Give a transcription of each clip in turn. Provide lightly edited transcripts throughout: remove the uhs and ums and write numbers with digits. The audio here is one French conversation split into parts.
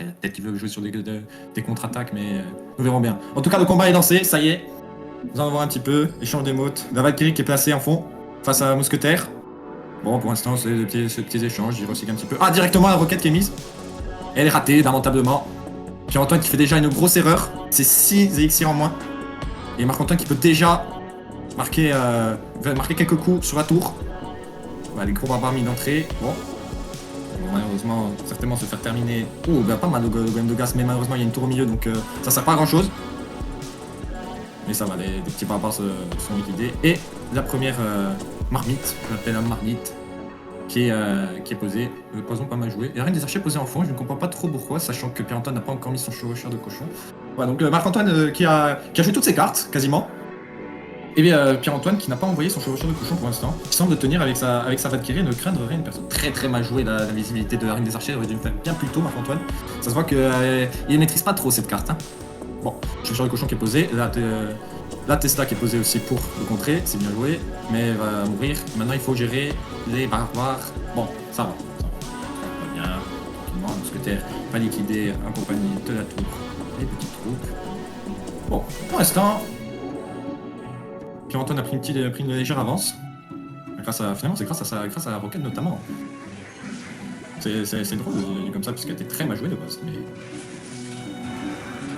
Après, peut-être qu'il veut jouer sur des contre-attaques, mais nous verrons bien. En tout cas, le combat est lancé, ça y est. Nous allons voir un petit peu. Échange d'émotes. La Valkyrie qui est placée en fond face à Mousquetaire. Bon, pour l'instant, c'est des petits échanges. J'y recycle un petit peu. Ah, directement la roquette qui est mise. Elle est ratée, lamentablement. Pierre-Antoine qui fait déjà une grosse erreur. C'est 6 élixirs en moins. Et Marc-Antoine qui peut déjà marquer quelques coups sur la tour. Voilà, les gros barbares mis d'entrée. Bon. Malheureusement, certainement se faire terminer. Oh, bah, pas mal le golem de gaz, mais malheureusement, il y a une tour au milieu, donc ça sert pas à grand chose. Mais ça va, les petits barbares sont liquidés. Et la première marmite, je l'appelle la marmite, qui est posée. Le poison pas mal joué. Et la reine des archers posée en fond, je ne comprends pas trop pourquoi, sachant que Pierre-Antoine n'a pas encore mis son chevaucheur de cochon. Voilà, donc Marc-Antoine qui a joué toutes ses cartes, quasiment. Et bien Pierre-Antoine qui n'a pas envoyé son chevaucheur de cochon pour l'instant, qui semble tenir avec sa Valkyrie, ne craindrait une personne très mal jouée. La visibilité de la reine des archers aurait dû le faire bien plus tôt, Marc-Antoine. Ça se voit qu'il ne maîtrise pas trop cette carte. Hein. Bon, chevaucheur de cochon qui est posé, la Tesla qui est posée aussi pour le contrer, c'est bien joué, mais elle va mourir. Maintenant il faut gérer les barbares. Bon, ça va. Bien, tranquillement, le mousquetaire pas liquidé en compagnie de la tour, les petites troupes. Bon, pour l'instant, Pierre-Antoine a pris une légère avance. Finalement, c'est grâce à la roquette notamment. C'est drôle comme ça, puisqu'elle était très mal jouée de base. Mais...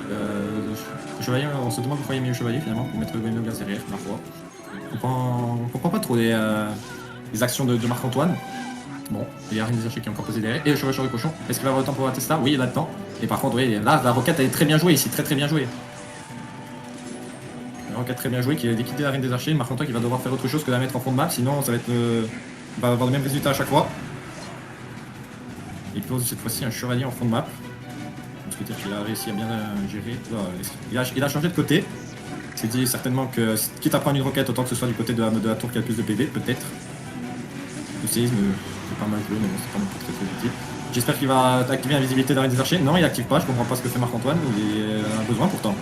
le chevalier, on se demande pourquoi il a mis le chevalier finalement, pour mettre le golem de gaz derrière, parfois. On comprend pas trop les actions de Marc-Antoine. Bon, il y a rien des archers qui est encore posé derrière. Et le chevalier de cochon, est-ce qu'il va avoir le temps pour la Tesla? Oui, il a le temps. Et par contre, oui, là, la roquette elle est très bien jouée ici, très bien jouée. La roquette très bien jouée qui a liquidé la reine des archers. Marc-Antoine qui va devoir faire autre chose que la mettre en fond de map, sinon ça va être va avoir le même résultat à chaque fois. Il pose cette fois-ci un chevalier en fond de map. Mousquetaire qui a réussi à bien gérer. Il a changé de côté. Il s'est dit certainement que, quitte à prendre une roquette, autant que ce soit du côté de la tour qui a le plus de PV, peut-être. Le séisme, c'est pas mal joué, mais bon, c'est pas non plus très utile. J'espère qu'il va activer l'invisibilité de la reine des archers. Non, il active pas, je comprends pas ce que fait Marc-Antoine, il en a besoin pourtant.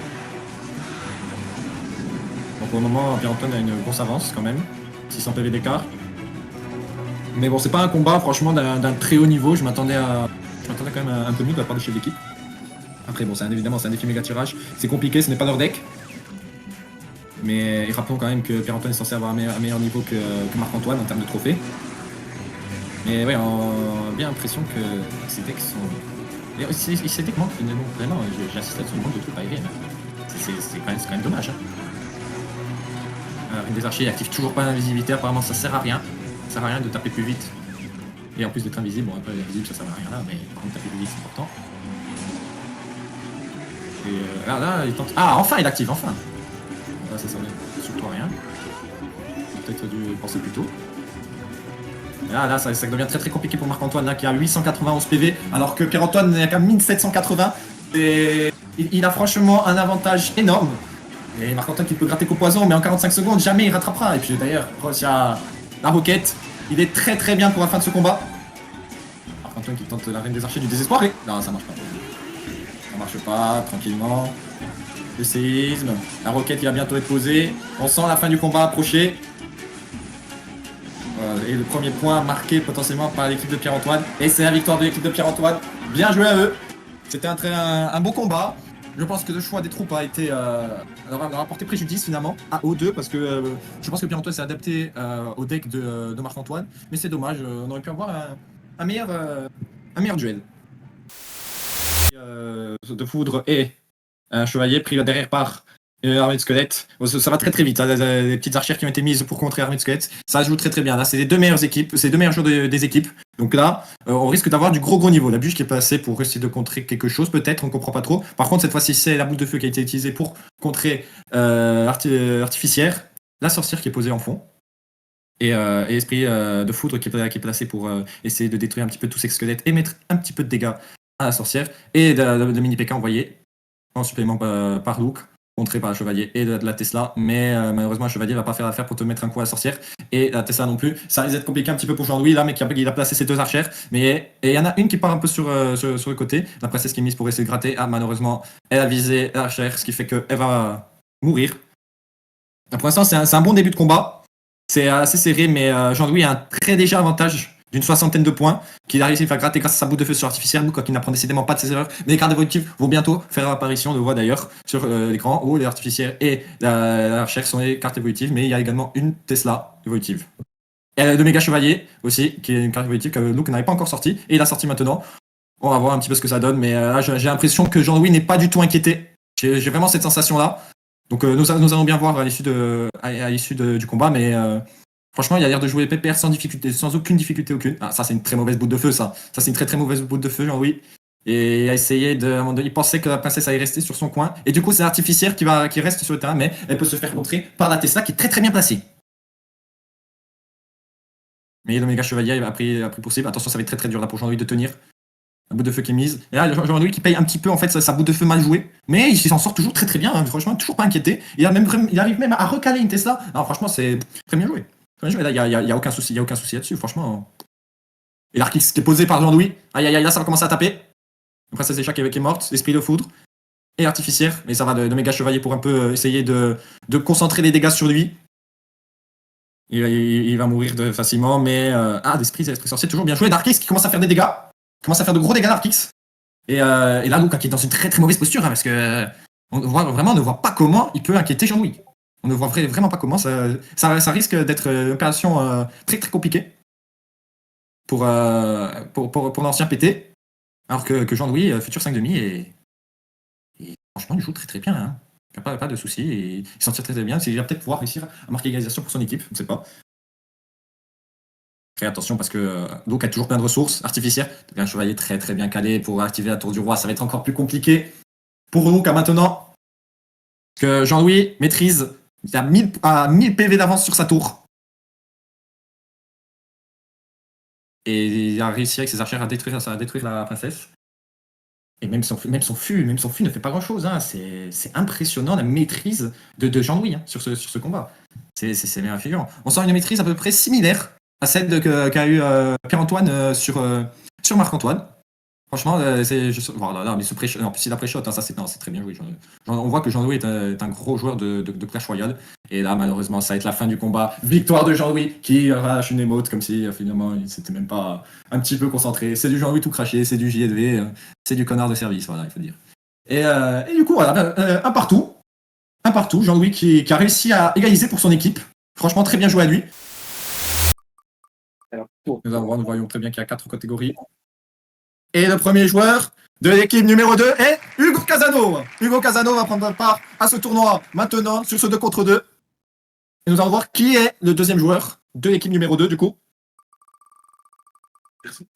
Donc pour le moment, Pierre-Antoine a une grosse avance quand même, 600 PV d'écart. Mais bon, c'est pas un combat franchement d'un très haut niveau, je m'attendais quand même un peu mieux de la part du chef d'équipe. Après bon, évidemment c'est un défi méga tirage, c'est compliqué, ce n'est pas leur deck. Mais rappelons quand même que Pierre-Antoine est censé avoir un meilleur niveau que Marc-Antoine en termes de trophées. Mais ouais, on a bien l'impression que ces decks sont... Et ces decks manquent finalement, vraiment, j'insiste là-dessus, le manque de troupes aériennes. C'est quand même dommage. Hein. Des archers activent toujours pas l'invisibilité, apparemment ça sert à rien. Ça sert à rien de taper plus vite. Et en plus d'être invisible, bon après invisible ça sert à rien là, mais par contre taper plus vite c'est important. Et là il tente... Ah enfin il active, enfin. Là ça servait surtout à rien. Peut-être dû penser plus tôt. Et là ça devient très compliqué pour Marc-Antoine là qui a 891 PV alors que Pierre-Antoine n'a qu'à 1780. Et il a franchement un avantage énorme. Et Marc-Antoine qui peut gratter qu'au poison, mais en 45 secondes jamais il rattrapera. Et puis d'ailleurs, il y a la roquette. Il est très bien pour la fin de ce combat. Marc-Antoine qui tente la reine des archers du désespoir. Et... non, ça marche pas. Ça marche pas, tranquillement. Le séisme. La roquette qui va bientôt être posée. On sent la fin du combat approcher. Voilà, et le premier point marqué potentiellement par l'équipe de Pierre-Antoine. Et c'est la victoire de l'équipe de Pierre-Antoine. Bien joué à eux. C'était un bon combat. Je pense que le choix des troupes a été leur apporté préjudice finalement aux deux parce que je pense que Pierre-Antoine s'est adapté au deck de Marc-Antoine, mais c'est dommage, on aurait pu avoir un meilleur duel. De foudre et un chevalier pris derrière par armée de squelettes. Ça va très vite, hein, les petites archères qui ont été mises pour contrer armée de squelettes, ça joue très bien. Là, c'est les deux meilleures équipes, c'est les deux meilleurs joueurs des équipes. Donc là, on risque d'avoir du gros niveau. La bûche qui est passée pour essayer de contrer quelque chose, peut-être, on comprend pas trop. Par contre, cette fois-ci, c'est la boule de feu qui a été utilisée pour contrer artificière, la sorcière qui est posée en fond, et esprit de foudre qui est placé pour essayer de détruire un petit peu tous ces squelettes et mettre un petit peu de dégâts à la sorcière, et de mini PK envoyé en supplément par Luke, contré par le chevalier et de la Tesla, mais malheureusement le chevalier va pas faire l'affaire pour te mettre un coup à la sorcière, et la Tesla non plus. Ça risque d'être compliqué un petit peu pour Jean-Louis là, mais il a placé ses deux archères, et il y en a une qui part un peu sur le côté, la princesse qui est mise pour essayer de gratter. Ah, malheureusement elle a visé l'archère, ce qui fait qu'elle va mourir. Pour l'instant c'est un bon début de combat, c'est assez serré, mais Jean-Louis a un très léger avantage d'une 60aine de points, qu'il a réussi à faire gratter grâce à sa boule de feu sur l'artificiel, quand il n'apprend décidément pas de ses erreurs. Mais les cartes évolutives vont bientôt faire apparition, on le voit d'ailleurs sur l'écran, où les artificiels et la recherche sont les cartes évolutives, mais il y a également une Tesla évolutive. Et le méga chevalier aussi, qui est une carte évolutive que Luke n'avait pas encore sorti, et il a sorti maintenant. On va voir un petit peu ce que ça donne, mais là j'ai l'impression que Jean-Louis n'est pas du tout inquiété. J'ai vraiment cette sensation-là. Donc nous allons bien voir à l'issue du combat, mais franchement, il a l'air de jouer pépère sans difficulté, sans aucune difficulté aucune. Ah, ça c'est une très mauvaise boule de feu, ça. Ça c'est une très très mauvaise boule de feu, Jean-Louis. Et il a essayé il pensait que la princesse allait rester sur son coin. Et du coup, c'est l'artificière qui reste sur le terrain, mais elle peut se faire contrer par la Tesla qui est très très bien placée. Mais le méga chevalier a pris possible. Attention, ça va être très très dur là pour Jean-Louis de tenir. La boule de feu qui est mise. Et là, Jean-Louis qui paye un petit peu en fait sa boule de feu mal jouée. Mais il s'en sort toujours très très bien. Hein. Franchement, toujours pas inquiété. Il arrive même à recaler une Tesla. Alors franchement, c'est très bien joué. Très bien joué. Là, il y a aucun souci là-dessus. Franchement. Et l'arc qui est posé par Jean-Louis. Aïe aïe aïe, là ça va commencer à taper. La princesse des chats qui est morte. L'esprit de foudre. Et artificière. Mais ça va de méga chevalier pour un peu essayer de concentrer les dégâts sur lui. Il va mourir facilement, mais d'esprit sorcier, toujours bien joué. Darkix qui commence à faire des dégâts. Commence à faire de gros dégâts Darkix. Et là, Luke qui est dans une très très mauvaise posture, hein, parce que on ne voit pas comment il peut inquiéter Jean-Louis. On ne voit vraiment pas comment. Ça risque d'être une opération très très compliquée pour l'ancien PT. Alors que Jean-Louis, futur 5,5, et franchement, il joue très très bien. Hein. Il n'y a pas de soucis, et il s'en tire très très bien. Il va peut-être pouvoir réussir à marquer égalisation pour son équipe, je ne sais pas. Très attention parce que Luke a toujours plein de ressources artificielles. Un chevalier très très bien calé pour activer la tour du roi, ça va être encore plus compliqué pour Luke à maintenant. Que Jean-Louis maîtrise, il a 1000 PV d'avance sur sa tour. Et il a réussi avec ses archers à détruire la princesse. Et même son fût ne fait pas grand chose. Hein. C'est impressionnant la maîtrise de Jean-Louis hein, sur ce combat. C'est bien figurant. On sent une maîtrise à peu près similaire à celle qu'a eu Pierre-Antoine sur Marc-Antoine. Franchement, voilà, mais en plus il a pré-shot, hein, c'est très bien joué. On voit que Jean-Louis est un gros joueur de Clash Royale. Et là, malheureusement, ça va être la fin du combat. Victoire de Jean-Louis qui relâche une émote comme si finalement il s'était même pas un petit peu concentré. C'est du Jean-Louis tout craché, c'est du JLV, c'est du connard de service, voilà, il faut dire. Et du coup, voilà, un partout. Jean-Louis qui a réussi à égaliser pour son équipe. Franchement, très bien joué à lui. Alors, nous voyons très bien qu'il y a 4 catégories. Et le premier joueur de l'équipe numéro 2 est Hugo Casano. Hugo Casano va prendre part à ce tournoi maintenant sur ce 2 contre 2. Et nous allons voir qui est le deuxième joueur de l'équipe numéro 2 du coup. Merci.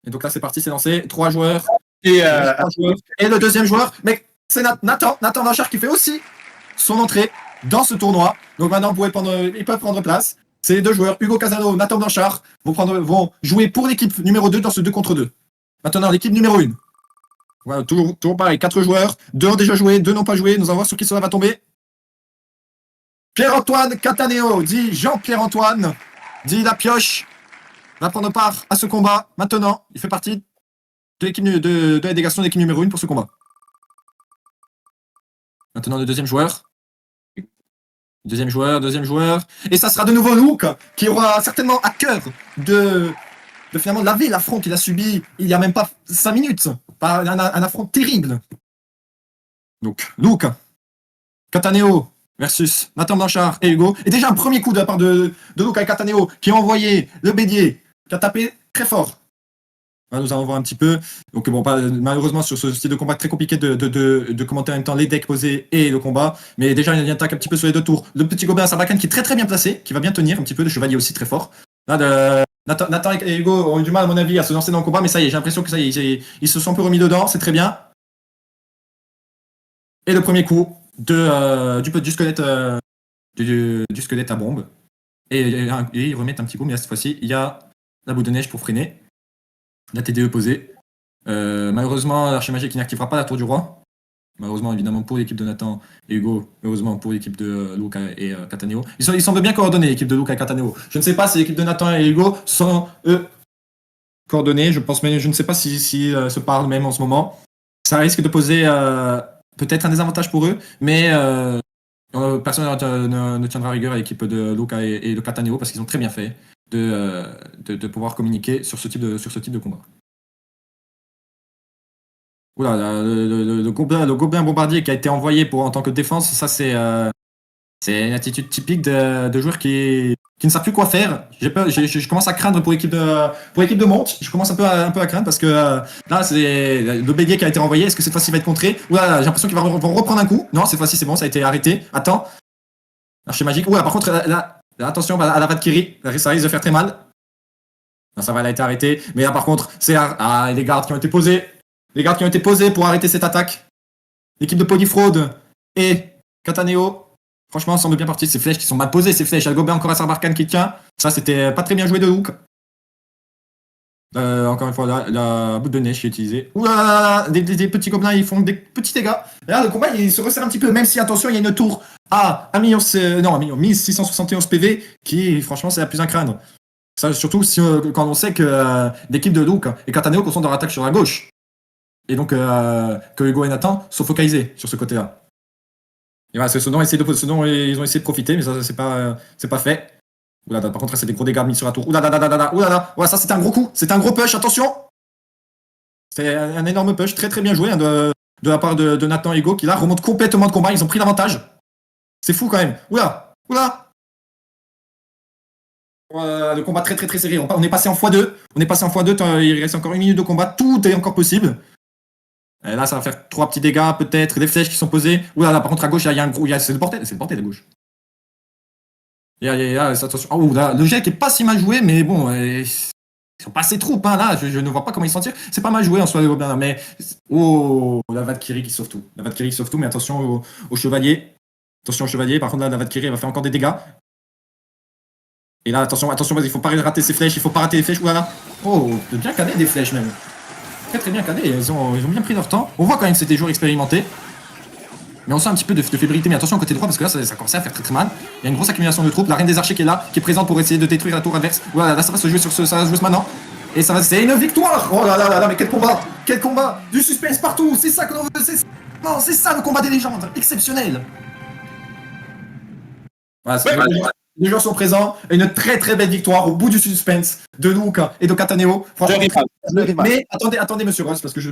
Et donc là c'est parti, c'est lancé. 3 joueurs. Et le deuxième joueur, mais c'est Nathan Blanchard qui fait aussi son entrée dans ce tournoi. Donc maintenant ils peuvent prendre place. C'est les 2 joueurs, Hugo Casano, Nathan Blanchard, vont jouer pour l'équipe numéro 2 dans ce 2 contre 2. Maintenant, l'équipe numéro 1. Voilà, toujours pareil, 4 joueurs. 2 ont déjà joué, 2 n'ont pas joué. Nous allons voir sur qui cela va tomber. Pierre-Antoine Cataneo, dit Jean-Pierre-Antoine, dit la pioche, va prendre part à ce combat. Maintenant, il fait partie de l'équipe de la délégation de l'équipe numéro 1 pour ce combat. Maintenant, le deuxième joueur. Deuxième joueur. Et ça sera de nouveau Luke, qui aura certainement à cœur de finalement laver l'affront qu'il a subi il n'y a même pas 5 minutes. Un affront terrible. Donc, Luke, Cataneo versus Nathan Blanchard et Hugo. Et déjà un premier coup de la part de Luke et Cataneo qui a envoyé le bélier, qui a tapé très fort. Voilà, nous allons voir un petit peu. Donc bon, malheureusement sur ce style de combat très compliqué de commenter en même temps les decks posés et le combat. Mais déjà il y a une attaque un petit peu sur les 2 tours. Le petit gobelin Sarbacane qui est très très bien placé, qui va bien tenir un petit peu, le chevalier aussi très fort. Là, Nathan et Hugo ont eu du mal, à mon avis, à se lancer dans le combat, mais ça y est, j'ai l'impression que ça y est, ils se sont un peu remis dedans, c'est très bien. Et le premier coup du squelette du squelette à bombe. Et ils remettent un petit coup, mais là, cette fois-ci, il y a la boule de neige pour freiner. La TDE posée. Malheureusement, l'archer qui n'activera pas la tour du roi. Malheureusement, évidemment, pour l'équipe de Nathan et Hugo. Heureusement, pour l'équipe de Luke et Cataneo. Ils semblent bien coordonnés, l'équipe de Luke et Cataneo. Je ne sais pas si l'équipe de Nathan et Hugo sont, eux, coordonnés. Je pense, mais je ne sais pas s'ils se parlent même en ce moment. Ça risque de poser peut-être un désavantage pour eux, mais personne ne tiendra rigueur à l'équipe de Luke et de Cataneo parce qu'ils ont très bien fait. de pouvoir communiquer sur ce type de combat. Oula, le gobelin bombardier qui a été envoyé en tant que défense, ça c'est une attitude typique de joueur qui ne savent plus quoi faire. Je commence à craindre pour l'équipe de Monte. Je commence un peu à craindre parce que là, c'est le bélier qui a été renvoyé. Est-ce que cette fois-ci il va être contré? Oula, j'ai l'impression qu'il va reprendre un coup. Non, cette fois-ci c'est bon, ça a été arrêté. Attends. Archer magique. Oula, par contre, là, attention à la Valkyrie. Ça risque de faire très mal. Non, ça va, elle a été arrêtée. Mais là, par contre, c'est les gardes qui ont été posés. Les gardes qui ont été posés pour arrêter cette attaque. L'équipe de Polyfraude et Cataneo. Franchement, semble bien parti. Ces flèches qui sont mal posées, ces flèches. Il y a le gobelin encore à Sarbarkan qui tient. Ça, c'était pas très bien joué de Hook. Encore une fois, la boule de neige qui est utilisée. Ouh des petits gobelins, ils font des petits dégâts. Et là, le combat, il se resserre un petit peu, même si, attention, il y a une tour à 1671 PV qui, franchement, c'est la plus à craindre. Ça, surtout quand on sait que l'équipe de Hook et Cataneo sont dans l'attaque sur la gauche. Et donc, que Hugo et Nathan sont focalisés sur ce côté-là. Et voilà, ce dont ils ont essayé de profiter, mais ça, c'est pas fait. Oulala, par contre, là, c'est des gros dégâts mis sur la tour. Oulala, ça, c'était un gros coup. C'était un gros push, attention. C'est un énorme push, très très bien joué de la part de Nathan et Hugo, qui là remontent complètement de combat. Ils ont pris l'avantage. C'est fou quand même. Oula. Le combat très très très serré. On est passé en x2. Il reste encore 1 minute de combat. Tout est encore possible. Et là, ça va faire 3 petits dégâts, peut-être. Des flèches qui sont posées. Oula, par contre, à gauche, il y a un gros. C'est le bordel à gauche. Attention. Oh, là, le jet qui est pas si mal joué, mais bon, ils sont pas assez troupes, hein, là. Je ne vois pas comment ils s'en tirent. C'est pas mal joué en soi, les gobelins, mais. Oh, la Valkyrie qui sauve tout. Mais attention au chevalier. Attention au chevalier. Par contre, là, la Valkyrie, elle va faire encore des dégâts. Et là, attention, vas-y, il faut pas rater ses flèches. Il faut pas rater les flèches. Oulala. Oh, bien cadré des flèches, même. Très très bien cadré. Ils ont bien pris leur temps. On voit quand même que c'était des joueurs expérimentés. Mais on sent un petit peu de fébrilité. Mais attention côté droit parce que là ça commence à faire très très mal. Il y a une grosse accumulation de troupes. La reine des archers qui est là, qui est présente pour essayer de détruire la tour adverse. Voilà, là ça va se jouer ça va se jouer maintenant. Et c'est une victoire. Oh là, mais quel combat, du suspense partout. C'est ça que l'on veut. C'est ça le combat des légendes, exceptionnel. Voilà, les joueurs sont présents. Une très très belle victoire au bout du suspense de Luca et de Cataneo. Mais attendez, monsieur Ross, parce que je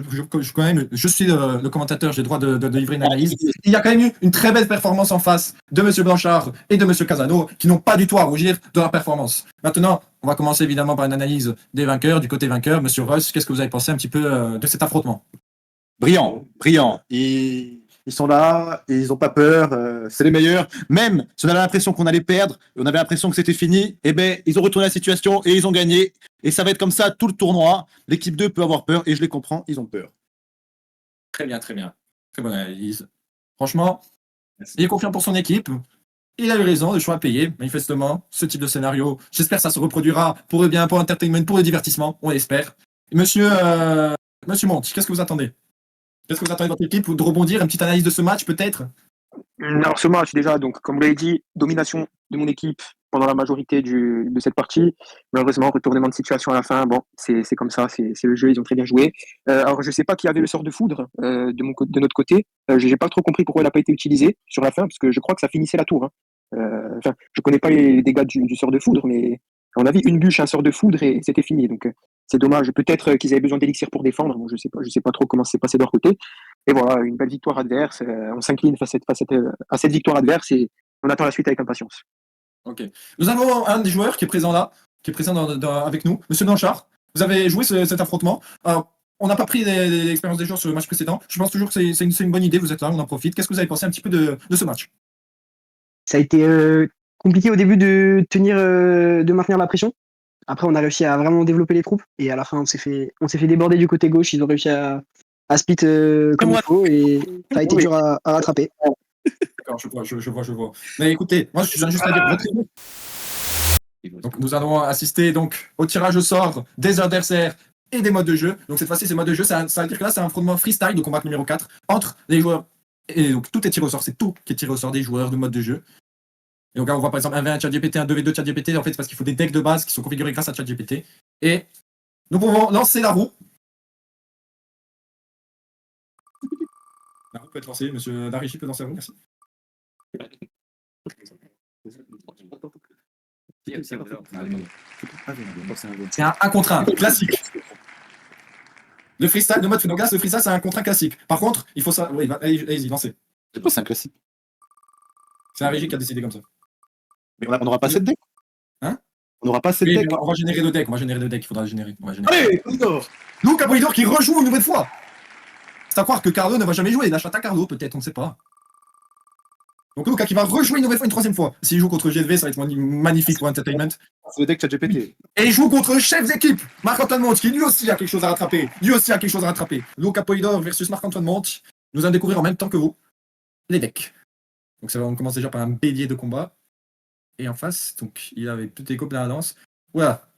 suis le commentateur, j'ai le droit de livrer une analyse. Il y a quand même eu une très belle performance en face de monsieur Blanchard et de monsieur Casano, qui n'ont pas du tout à rougir de leur performance. Maintenant, on va commencer évidemment par une analyse des vainqueurs, du côté vainqueur. Monsieur Ross, qu'est-ce que vous avez pensé un petit peu de cet affrontement? Brillant. Ils sont là, et ils n'ont pas peur, c'est les meilleurs. Même si on avait l'impression qu'on allait perdre, on avait l'impression que c'était fini, eh ben, ils ont retourné la situation et ils ont gagné. Et ça va être comme ça tout le tournoi. L'équipe 2 peut avoir peur et je les comprends, ils ont peur. Très bien. Très bonne analyse. Franchement, il est confiant pour son équipe. Il a eu raison, le choix à payer, manifestement. Ce type de scénario, j'espère que ça se reproduira pour le bien, pour l'entertainment, pour le divertissement, on l'espère. Monsieur Monti, qu'est-ce que vous attendez? Qu'est-ce que vous attendez de votre équipe? De rebondir, une petite analyse de ce match peut-être? Alors ce match déjà, donc comme vous l'avez dit, domination de mon équipe pendant la majorité de cette partie. Malheureusement, retournement de situation à la fin. Bon, c'est comme ça, c'est le jeu, ils ont très bien joué. Alors je sais pas qui avait le sort de foudre de notre côté. J'ai pas trop compris pourquoi il n'a pas été utilisé sur la fin, parce que je crois que ça finissait la tour. Hein. Enfin, je connais pas les dégâts du sort de foudre, mais on a vu une bûche, un sort de foudre et c'était fini. Donc c'est dommage. Peut-être qu'ils avaient besoin d'élixir pour défendre. Bon, je sais pas trop comment c'est passé de leur côté. Et voilà, une belle victoire adverse. On s'incline face à cette victoire adverse et on attend la suite avec impatience. Ok. Nous avons un des joueurs qui est présent là, qui est présent avec nous, Monsieur Blanchard. Vous avez joué cet affrontement. On n'a pas pris l'expérience des joueurs sur le match précédent. Je pense toujours que c'est une bonne idée. Vous êtes là, on en profite. Qu'est-ce que vous avez pensé un petit peu de ce match? Ça a été compliqué au début de maintenir la pression. Après, on a réussi à vraiment développer les troupes et à la fin, on s'est fait déborder du côté gauche. Ils ont réussi à split comme il faut et ça a été dur à rattraper. D'accord, je vois. Mais écoutez, moi je viens juste à dire votre équipe. Donc nous allons assister donc au tirage au sort des adversaires et des modes de jeu. Donc cette fois-ci, ces modes de jeu, ça veut dire que là, c'est un affrontement freestyle de combat numéro 4 entre les joueurs. Et donc tout est tiré au sort, c'est tout qui est tiré au sort des joueurs de mode de jeu. Et donc là, on voit par exemple un V1 ChatGPT, un 2v2 ChatGPT. En fait, c'est parce qu'il faut des decks de base qui sont configurés grâce à ChatGPT. Et nous pouvons lancer la roue. La roue peut être lancée, monsieur Darichi peut lancer la roue, merci. C'est un contre un, classique. Le freestyle de mode Phénogas, le freestyle c'est un contre un classique. Par contre, il faut ça. Oui, allez-y, lancez. C'est pas, c'est un classique. C'est un régie qui a décidé comme ça. Mais on n'aura pas cette deck. Hein? On n'aura pas cette Oui, deck. on va générer deux decks, il faudra les générer. On va générer. Allez, Polydor. Luke Apollidor qui rejoue une nouvelle fois. C'est à croire que Carlo ne va jamais jouer. Il achète à Carlo, peut-être, on ne sait pas. Donc Luca qui va rejouer une nouvelle fois, une troisième fois. S'il joue contre GSV, ça va être magnifique pour Entertainment. C'est le deck ChatGPT. Et il joue contre chef d'équipe, Marc-Antoine Monte, qui lui aussi a quelque chose à rattraper. Luca Polidor versus Marc-Antoine Monte. Nous allons découvrir en même temps que vous les decks. Donc ça va, on commence déjà par un bélier de combat. Et en face, donc il avait toutes les gobelins à lance. Voilà.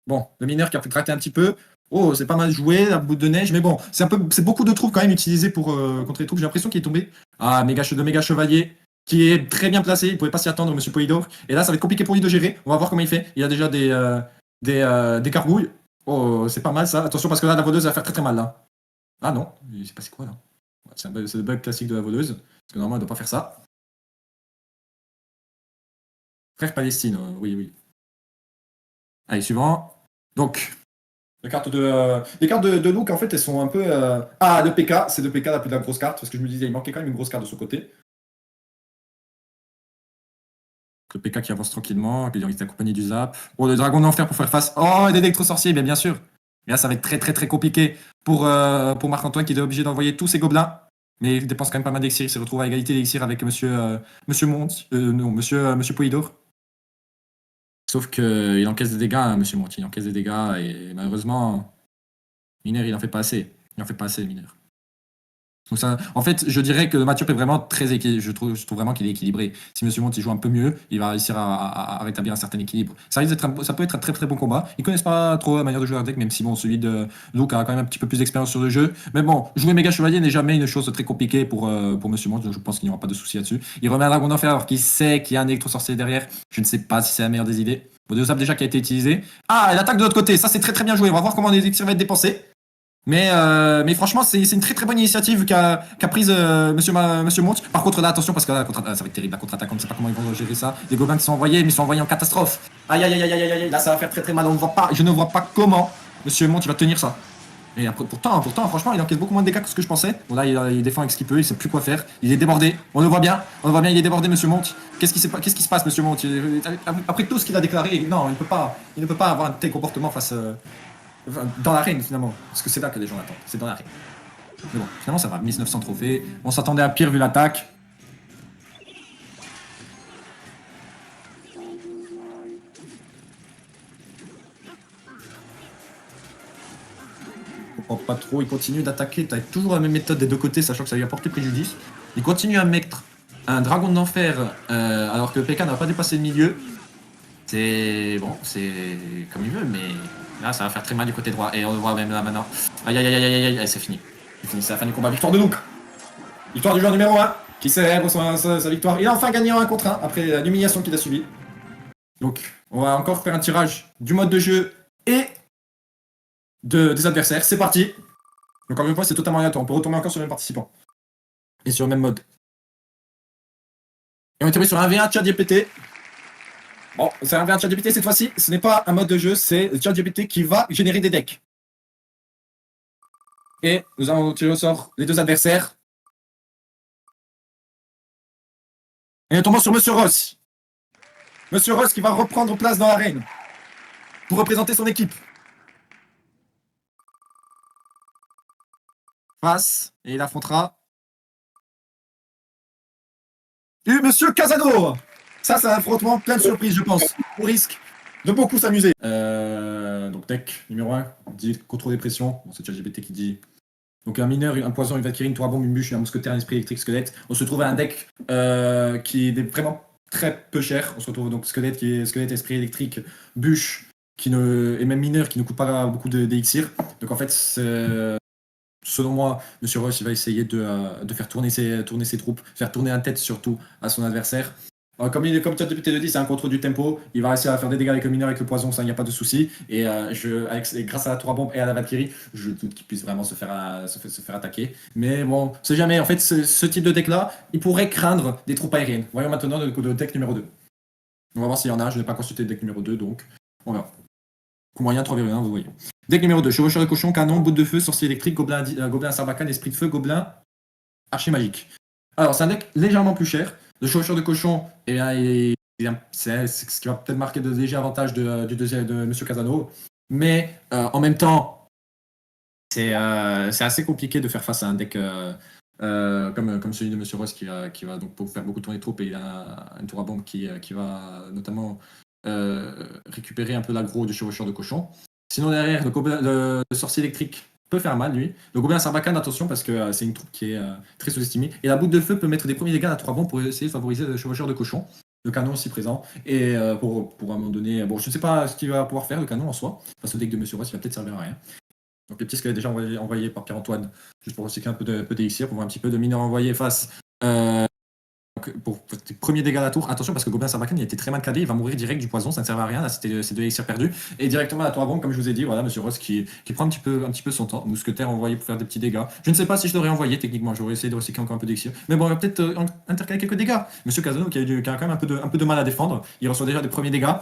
Bon, le mineur qui a pu gratter un petit peu. Oh, c'est pas mal joué, la boule de neige, mais bon, c'est beaucoup de troupes quand même utilisées pour contre les troupes. J'ai l'impression qu'il est tombé. Ah, méga chevalier, qui est très bien placé, il pouvait pas s'y attendre, monsieur Polidor. Et là, ça va être compliqué pour lui de gérer. On va voir comment il fait. Il a déjà des carbouilles. Oh, c'est pas mal ça. Attention parce que là, la voleuse va faire très très mal là. Ah non, il s'est passé quoi là? C'est le bug classique de la voleuse. Parce que normalement, elle doit pas faire ça. Frère Palestine, oui. Allez, suivant. Donc, les cartes de Luke, en fait, elles sont un peu... Ah, le PK, c'est le PK la plus de la grosse carte, parce que je me disais, il manquait quand même une grosse carte de son côté. Le PK qui avance tranquillement, qui est accompagné du zap. Oh, le dragon d'enfer pour faire face. Oh, et l'électro-sorcier, bien sûr. Et là, ça va être très très très compliqué pour Marc-Antoine qui est obligé d'envoyer tous ses gobelins. Mais il dépense quand même pas mal d'élixir, il se retrouve à égalité d'élixir avec monsieur Polidor. Sauf qu'il encaisse des dégâts, hein, monsieur Monti, il encaisse des dégâts et malheureusement, Mineur, il en fait pas assez. Il en fait pas assez, Mineur. Donc ça, en fait, je dirais que le match-up est vraiment très équilibré. Je trouve vraiment qu'il est équilibré. Si monsieur Monti joue un peu mieux, il va réussir à rétablir un certain équilibre. Ça peut être un très très bon combat. Ils connaissent pas trop la manière de jouer leur deck, même si bon, celui de Luke a quand même un petit peu plus d'expérience sur le jeu. Mais bon, jouer méga chevalier n'est jamais une chose très compliquée pour monsieur Monti, donc je pense qu'il n'y aura pas de souci là-dessus. Il remet un dragon d'enfer alors qu'il sait qu'il y a un électro-sorcier derrière. Je ne sais pas si c'est la meilleure des idées. Bon, deux déjà qui a été utilisé. Ah, elle attaque de l'autre côté. Ça, c'est très très bien joué. On va voir comment l'élixir va être dépensé. Mais franchement, c'est une très très bonne initiative qu'a prise monsieur Monte. Par contre, là, attention, parce que là, ça va être terrible. La contre-attaque, on ne sait pas comment ils vont gérer ça. Les gobelins qui sont envoyés, mais ils sont envoyés en catastrophe. Aïe, aïe, aïe, aïe, aïe, aïe. Là, ça va faire très très mal. Je ne vois pas comment monsieur Monte va tenir ça. Et après, pourtant, franchement, il encaisse beaucoup moins de dégâts que ce que je pensais. Bon, là, il défend avec ce qu'il peut, il sait plus quoi faire. Il est débordé. On le voit bien, il est débordé, monsieur Monte. Qu'est-ce qui se passe, monsieur Monte? Après tout ce qu'il a déclaré, non, il ne peut pas avoir un tel comportement face. Dans l'arène finalement, parce que c'est là que les gens attendent, c'est dans l'arène. Mais bon, finalement ça va, 1900 trophées, on s'attendait à pire vu l'attaque. Je comprends pas trop, il continue d'attaquer, t'as toujours la même méthode des deux côtés, sachant que ça lui a porté préjudice. Il continue à mettre un dragon d'enfer alors que PK n'a pas dépassé le milieu. C'est bon, c'est comme il veut, mais là ça va faire très mal du côté droit. Et on le voit même là maintenant. Aïe aïe aïe aïe aïe, c'est fini. C'est fini, c'est la fin du combat. Victoire de Luke. Victoire du joueur numéro 1 qui célèbre sa victoire. Il a enfin gagné en 1 contre 1 après l'humiliation qu'il a subie. Donc on va encore faire un tirage du mode de jeu et des adversaires. C'est parti. Donc encore une fois c'est totalement aléatoire. On peut retourner encore sur le même participant. Et sur le même mode. Et on est tombé sur un V1 ChatGPT. Bon, c'est un ChatGPT cette fois-ci, ce n'est pas un mode de jeu, c'est ChatGPT qui va générer des decks. Et nous allons tirer au sort les deux adversaires. Et nous tombons sur Monsieur Ross. Monsieur Ross qui va reprendre place dans l'arène pour représenter son équipe. Face, et il affrontera. Et Monsieur Casado. Ça, c'est un affrontement plein de surprises, je pense. On risque de beaucoup s'amuser. Donc, deck numéro 1, dit contrôle des pressions. Bon, c'est ChatGPT qui dit. Donc, un mineur, un poison, une valkyrie, une tour à bombe, une bûche, un mousquetaire, un esprit électrique, squelette. On se trouve à un deck qui est vraiment très peu cher. On se retrouve donc squelette, qui est squelette, esprit électrique, bûche, et même mineur, qui ne coûte pas beaucoup d'élixir. Donc, en fait, selon moi, Monsieur Roche, il va essayer de faire tourner ses troupes, faire tourner un tête surtout à son adversaire. Comme ChatGPT le dit, c'est un contrôle du tempo. Il va réussir à faire des dégâts avec le mineur, avec le poison, ça, il n'y a pas de souci. Et grâce à la tour à bombe et à la valkyrie, je doute qu'il puisse vraiment se faire attaquer. Mais bon, c'est jamais. En fait, ce type de deck-là, il pourrait craindre des troupes aériennes. Voyons maintenant le deck numéro 2. On va voir s'il y en a, je n'ai pas consulté le deck numéro 2, donc on verra. Coup moyen 3,1, vous voyez. Deck numéro 2, chevaucheur de cochon, canon, bout de feu, sorcier électrique, gobelin sarbacane, esprit de feu, gobelin, archer magique. Alors, c'est un deck légèrement plus cher. Le chevaucheur de cochon, eh bien, c'est ce qui va peut-être marquer de légers avantages du deuxième de Monsieur Casano. Mais en même temps, c'est assez compliqué de faire face à un deck comme celui de Monsieur Ross qui va donc pour faire beaucoup tourner les troupes et il a une tour à bombe qui va notamment récupérer un peu l'aggro du chevaucheur de cochon. Sinon derrière, le sorcier électrique peut faire mal lui. Le gobelin sarbacane, attention parce que c'est une troupe qui est très sous-estimée. Et la boule de feu peut mettre des premiers dégâts à tour à bombe pour essayer de favoriser le chevaucheur de cochon. Le canon aussi présent. Et pour à un moment donné, bon je ne sais pas ce qu'il va pouvoir faire le canon en soi. Parce que le deck de Monsieur Ross il va peut-être servir à rien. Donc les petits squelettes déjà envoyés par Pierre-Antoine, juste pour recycler un peu d'élixir, pour voir un petit peu de mineurs envoyés face pour les premiers dégâts à la tour. Attention parce que Gobelin Sarbacane il a été très mal cadré, il va mourir direct du poison, ça ne sert à rien, là c'était ces deux élixirs perdus. Et directement à la tour à bombe, comme je vous ai dit, voilà, Monsieur Ross qui prend un petit peu son temps. Mousquetaire envoyé pour faire des petits dégâts. Je ne sais pas si je l'aurais envoyé techniquement, j'aurais essayé de recycler encore un peu d'élixir. Mais bon, on va peut-être intercaler quelques dégâts. Monsieur Casano qui a quand même un peu de mal à défendre, il reçoit déjà des premiers dégâts.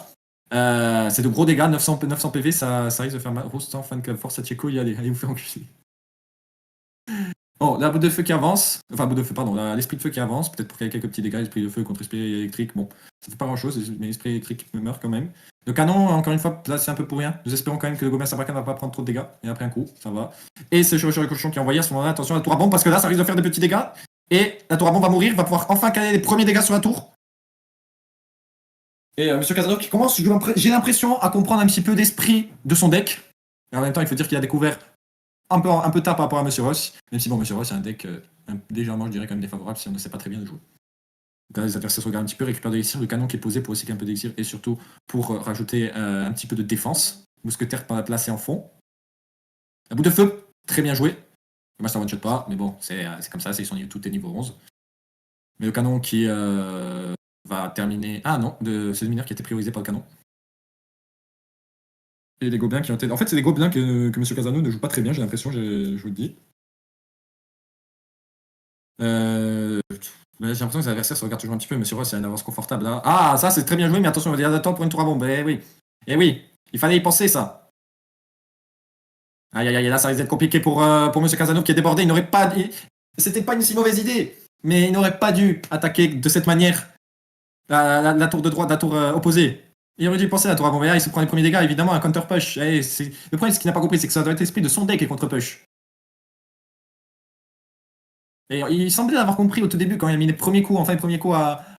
C'est de gros dégâts, 900 PV, ça risque de faire mal. Rostan, fan club, force à Tcheco, allez vous faire enculer. Bon, la boule de feu qui avance, enfin boule de feu, pardon, l'esprit de feu qui avance, peut-être pour qu'il y ait quelques petits dégâts, l'esprit de feu contre l'esprit électrique, bon, ça fait pas grand chose, mais l'esprit électrique meurt quand même. Le canon, encore une fois, là c'est un peu pour rien. Nous espérons quand même que le Gobelin Sarbacane va pas prendre trop de dégâts, et après un coup, ça va. Et c'est le chevaucheur de cochon qui est envoyé à ce moment-là, attention à la tour à bombe, parce que là ça risque de faire des petits dégâts, et la tour à bombe va mourir, va pouvoir enfin caler les premiers dégâts sur la tour. Et Monsieur Casano qui commence, j'ai l'impression, à comprendre un petit peu d'esprit de son deck. Et en même temps, il faut dire qu'il a découvert un peu tard par rapport à Monsieur Ross, même si bon, Monsieur Ross c'est un deck légèrement, je dirais, quand même défavorable si on ne sait pas très bien le jouer. Donc là, les adversaires se regardent un petit peu, récupèrent de l'élixir, le canon qui est posé pour recycler un peu d'élixir et surtout pour rajouter un petit peu de défense. Mousquetaire placé en fond. La boule de feu, très bien joué. Moi, ça one-shot pas, mais bon, c'est comme ça, ils sont tout est niveau 11. Mais le canon qui va terminer. Ah non, c'est le mineur qui a été priorisé par le canon. Et les gobelins qui ont été. En fait, c'est des gobelins que M. Casano ne joue pas très bien, j'ai l'impression, je vous le dis. Mais j'ai l'impression que les adversaires se regardent toujours un petit peu. M. Ross, il a une avance confortable là. Ah, ça c'est très bien joué, mais attention, il y a d'attendre pour une tour à bombe. Eh oui. Eh oui, il fallait y penser ça. Aïe aïe aïe, là ça risque d'être compliqué pour M. Casano qui est débordé. Il n'aurait pas. C'était pas une si mauvaise idée, mais il n'aurait pas dû attaquer de cette manière la tour de droite, la tour opposée. Il aurait dû penser à la tour à bombe. Et là, il se prend les premiers dégâts, évidemment, un counter push. Le problème, ce qu'il n'a pas compris, c'est que ça doit être l'esprit de son deck et contre push. Et il semblait l'avoir compris au tout début quand il a mis les premiers coups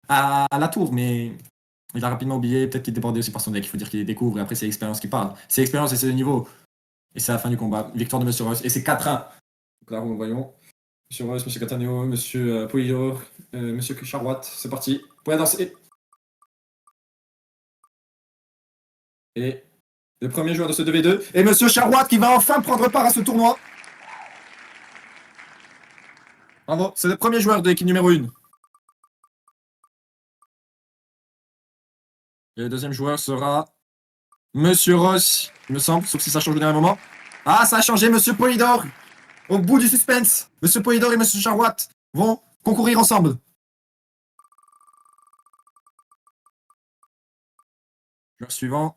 à la tour, mais il a rapidement oublié, peut-être qu'il débordait aussi par son deck, il faut dire qu'il découvre, et après c'est l'expérience qui parle. C'est l'expérience et c'est le niveau. Et c'est la fin du combat. Victoire de Monsieur Ross, et c'est 4-1. Donc là, nous voyons. Monsieur Ross, Monsieur Cataneo, Monsieur Polidor, Monsieur Charwatt, c'est parti. Vous pouvez danser. Et le premier joueur de ce 2v2 est Monsieur Charwatt qui va enfin prendre part à ce tournoi. Bravo, c'est le premier joueur de l'équipe numéro 1. Et le deuxième joueur sera Monsieur Ross, il me semble, sauf si ça change au dernier moment. Ah, ça a changé, Monsieur Polidor. Au bout du suspense, Monsieur Polidor et Monsieur Charwatt vont concourir ensemble. Joueur suivant.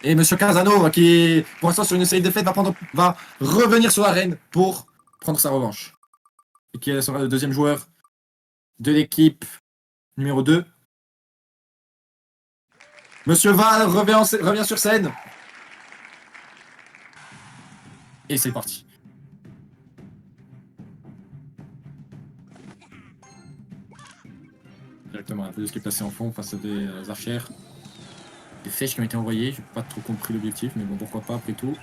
Et Monsieur Casano, qui, pour l'instant, sur une série de défaites, va revenir sur l'arène pour prendre sa revanche. Et qui sera le deuxième joueur de l'équipe numéro 2. Monsieur Val revient sur scène. Et c'est parti. Directement, un peu de ce qui est placé en fond face à des archères. Des flèches qui ont été envoyées, j'ai pas trop compris l'objectif, mais bon, pourquoi pas après tout.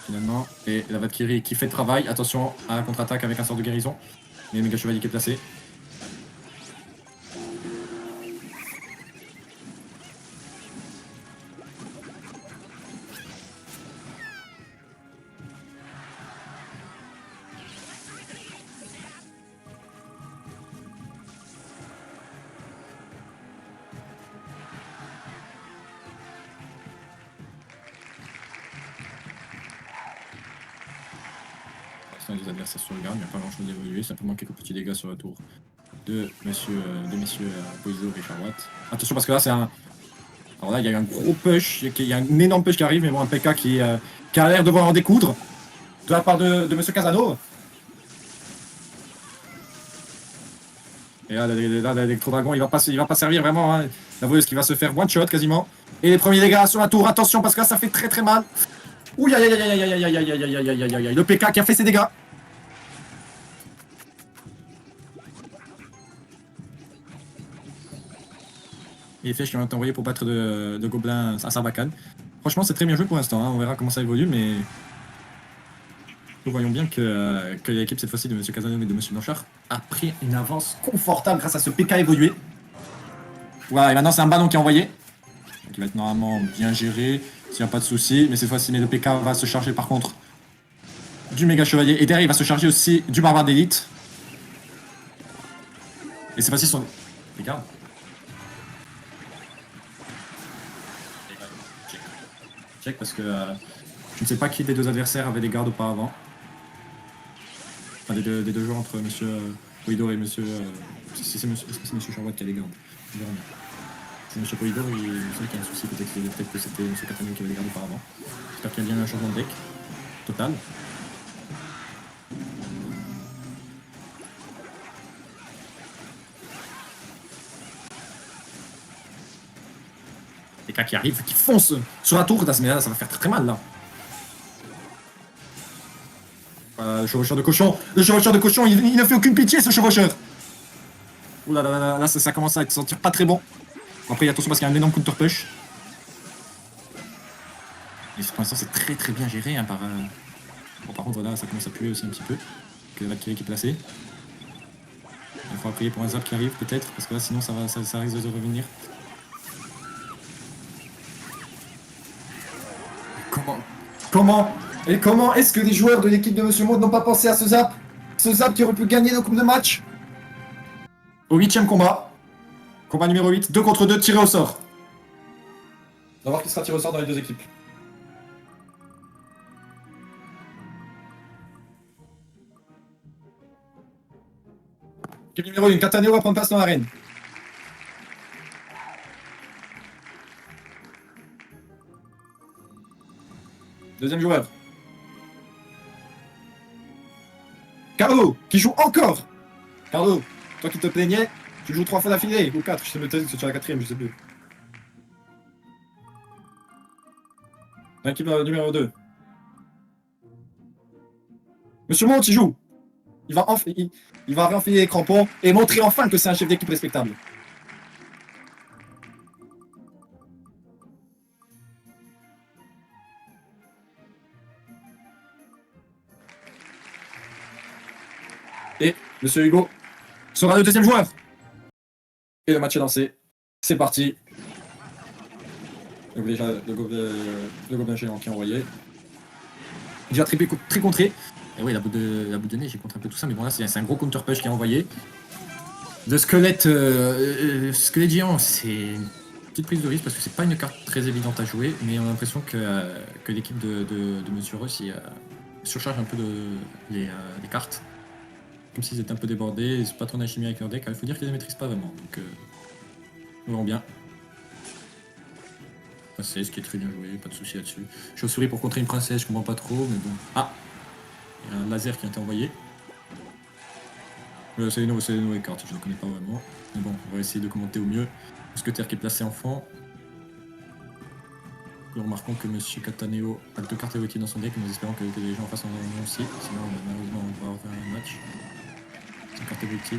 Finalement, et la Valkyrie qui fait le travail, attention à un contre-attaque avec un sort de guérison. Et le méga chevalier qui est placé. Les adversaires sur le garde, il n'y a pas grand chose d'évoluer, simplement quelques petits dégâts sur la tour de messieurs Boiso et Charlotte. Attention parce que là c'est un... Alors là il y a eu un gros push, il y a un énorme push qui arrive, mais bon un PK qui a l'air devoir en découdre de la part de monsieur Casano. Et là l'électro-dragon il va pas servir vraiment, hein. La voleuse qui va se faire one shot quasiment. Et les premiers dégâts sur la tour, attention parce que là ça fait très mal. Ouh aïe aïe aïe aïe aïe aïe aïe aïe aïe aïe aïe aïe aïe, le PK qui a fait ses dégâts. Et les flèches qui ont été envoyées pour battre de gobelins à Sarbacane. Franchement, c'est très bien joué pour l'instant, hein. On verra comment ça évolue, mais nous voyons bien que l'équipe, cette fois-ci, de M. Casanova et de M. Blanchard, a pris une avance confortable grâce à ce PK évolué. Voilà, et maintenant, c'est un ballon qui est envoyé. Donc, il va être normalement bien géré, s'il n'y a pas de souci. Mais cette fois-ci, le PK va se charger, par contre, du méga chevalier. Et derrière, il va se charger aussi du barbare d'élite. Et cette fois-ci, son... Regarde. Check parce que je ne sais pas qui des deux adversaires avait des gardes auparavant. Enfin, des deux joueurs entre monsieur Polidor et monsieur. Si c'est monsieur Charlotte qui a les gardes. C'est monsieur Polidor, il me semble qu'il y a un souci, peut-être que c'était monsieur Catania qui avait les gardes auparavant. J'espère qu'il y a bien eu un changement de deck. Total. Les cas qui arrivent, qui foncent sur la tour, mais là ça va faire très mal là. Le chevaucheur de cochon, il ne fait aucune pitié ce chevaucheur. Ouh là là, là ça commence à se sentir pas très bon. Après attention parce qu'il y a un énorme counter push. Et pour l'instant c'est très bien géré hein, par... Bon par contre là ça commence à puer aussi un petit peu. Que la Valkyrie qui est placée. Il faudra prier pour un zap qui arrive peut-être, parce que là sinon ça risque de revenir. Comment est-ce que les joueurs de l'équipe de Monsieur Maud n'ont pas pensé à ce zap? Ce zap qui aurait pu gagner nos coupes de match. Au 8ème combat. Combat numéro 8, 2 contre 2, tiré au sort. On va voir qui sera tiré au sort dans les deux équipes. Équipe numéro 1, Cataneo va prendre place dans l'arène. Deuxième joueur. Carlo, qui joue encore. Carlo, toi qui te plaignais, tu joues 3 fois d'affilée, ou 4, je sais peut-être que c'est sur la 4ème, je sais plus. L'équipe numéro 2. Monsieur Monte, il joue. Il va réenfiler les crampons et montrer enfin que c'est un chef d'équipe respectable. Et Monsieur Hugo sera le deuxième joueur. Et le match est lancé. C'est parti. Donc déjà, le gobelin géant qui est envoyé. Déjà très contré. Et oui, la boule de neige, j'ai contré un peu tout ça. Mais bon, là, c'est un gros counter push qui est envoyé. De squelette, squelette géant, c'est une petite prise de risque parce que c'est pas une carte très évidente à jouer. Mais on a l'impression que l'équipe de Monsieur Ross surcharge un peu les cartes. Comme s'ils étaient un peu débordés, c'est pas trop d'alchimie avec leur deck. Il faut dire qu'ils les maîtrisent pas vraiment. Donc, nous verrons bien. Princesse qui est très bien joué, pas de souci là-dessus. Chauve-souris pour contrer une princesse, je comprends pas trop, mais bon. Ah, il y a un laser qui a été envoyé. C'est les nouvelles cartes, je ne connais pas vraiment. Mais bon, on va essayer de commenter au mieux. Mousquetaire qui est placé en fond. Nous remarquons que Monsieur Cataneo a 2 cartes évoquées dans son deck, nous espérons que les gens en face en ont aussi. Sinon, malheureusement, on va refaire un match. C'est une carte évoquée.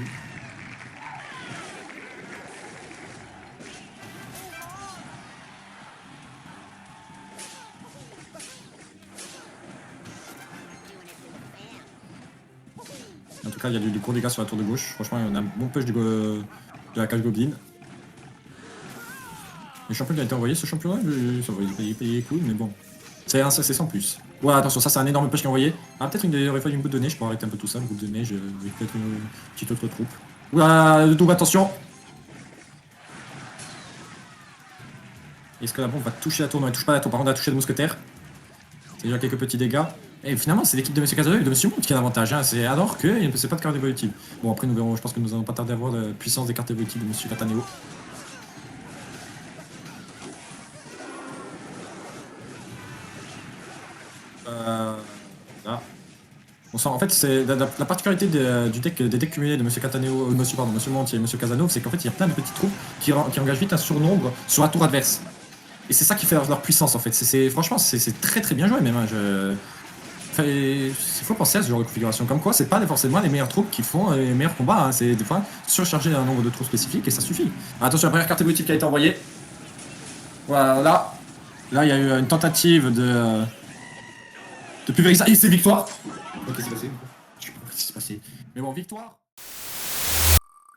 En tout cas, il y a du gros dégâts sur la tour de gauche. Franchement, il y a un bon push de la cage Goblin. Le champion qui a été envoyé, ce champion-là, ça va payer les couilles, mais bon. C'est sans plus. Ouais, attention, ça c'est un énorme push qui est envoyé. Ah, peut-être il aurait fallu une goutte de neige pour arrêter un peu tout ça, une goutte de neige, avec peut-être une petite autre troupe. Ouah, le double, attention. Est-ce que la bombe va toucher la tour? Non, elle touche pas la tour, par contre elle a touché le mousquetaire. C'est déjà quelques petits dégâts. Et finalement, c'est l'équipe de M. Casanova et de M. Monte qui a l'avantage. Hein. C'est alors que il ne possède pas de carte évolutive. Bon, après, nous verrons. Je pense que nous allons pas tarder à voir la puissance des cartes évolutives de M. Cataneo. Là. On sent, en fait, c'est la particularité du deck, des decks cumulés de M. Cataneo, M. Monte et M. Casanova, c'est qu'en fait, il y a plein de petites troupes qui engagent vite un surnombre sur la tour adverse. Et c'est ça qui fait leur puissance, en fait. Franchement, c'est très très bien joué, même. Hein. Il faut penser à ce genre de configuration. Comme quoi, c'est pas forcément les meilleures troupes qui font les meilleurs combats. Hein. C'est des fois surcharger un nombre de troupes spécifiques et ça suffit. Attention, la première carte évolutive qui a été envoyée. Voilà. Là, il y a eu une tentative de pulvériser. Et c'est victoire. Ok, c'est passé. Je sais pas ce qui s'est passé. Mais bon, victoire.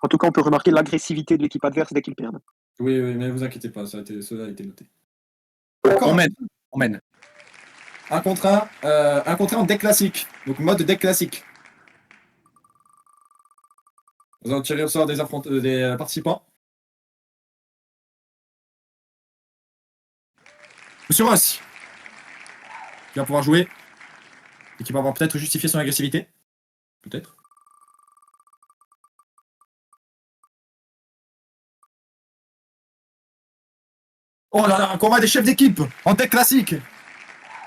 En tout cas, on peut remarquer l'agressivité de l'équipe adverse dès qu'ils perdent. Oui, mais vous inquiétez pas, cela a été noté. On mène. Un contre un en deck classique. Donc mode deck classique. Nous allons tirer au sort des participants. Monsieur Ross, qui va pouvoir jouer. Et qui va avoir peut-être justifié son agressivité. Peut-être. Oh là là, un combat des chefs d'équipe en deck classique.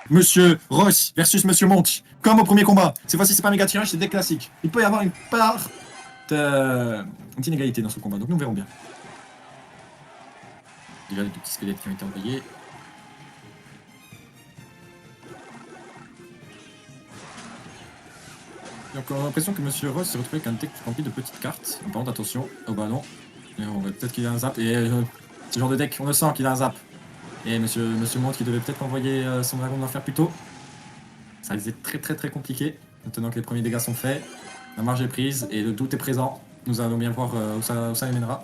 Monsieur Ross versus Monsieur Monte, comme au premier combat. Cette fois-ci, c'est pas méga tirage, c'est deck classique. Il peut y avoir une part d'inégalité dans ce combat, donc nous verrons bien. Déjà, les deux petits squelettes qui ont été envoyés. Donc, on a l'impression que Monsieur Ross s'est retrouvé avec un deck rempli de petites cartes. Par contre, attention au ballon. Peut-être qu'il a un zap. Et ce genre de deck, on le sent qu'il a un zap. Et Monsieur Monte qui devait peut-être envoyer son dragon d'enfer plus tôt. Ça risque d'être très très très compliqué. Maintenant que les premiers dégâts sont faits, la marge est prise et le doute est présent. Nous allons bien voir où ça les mènera.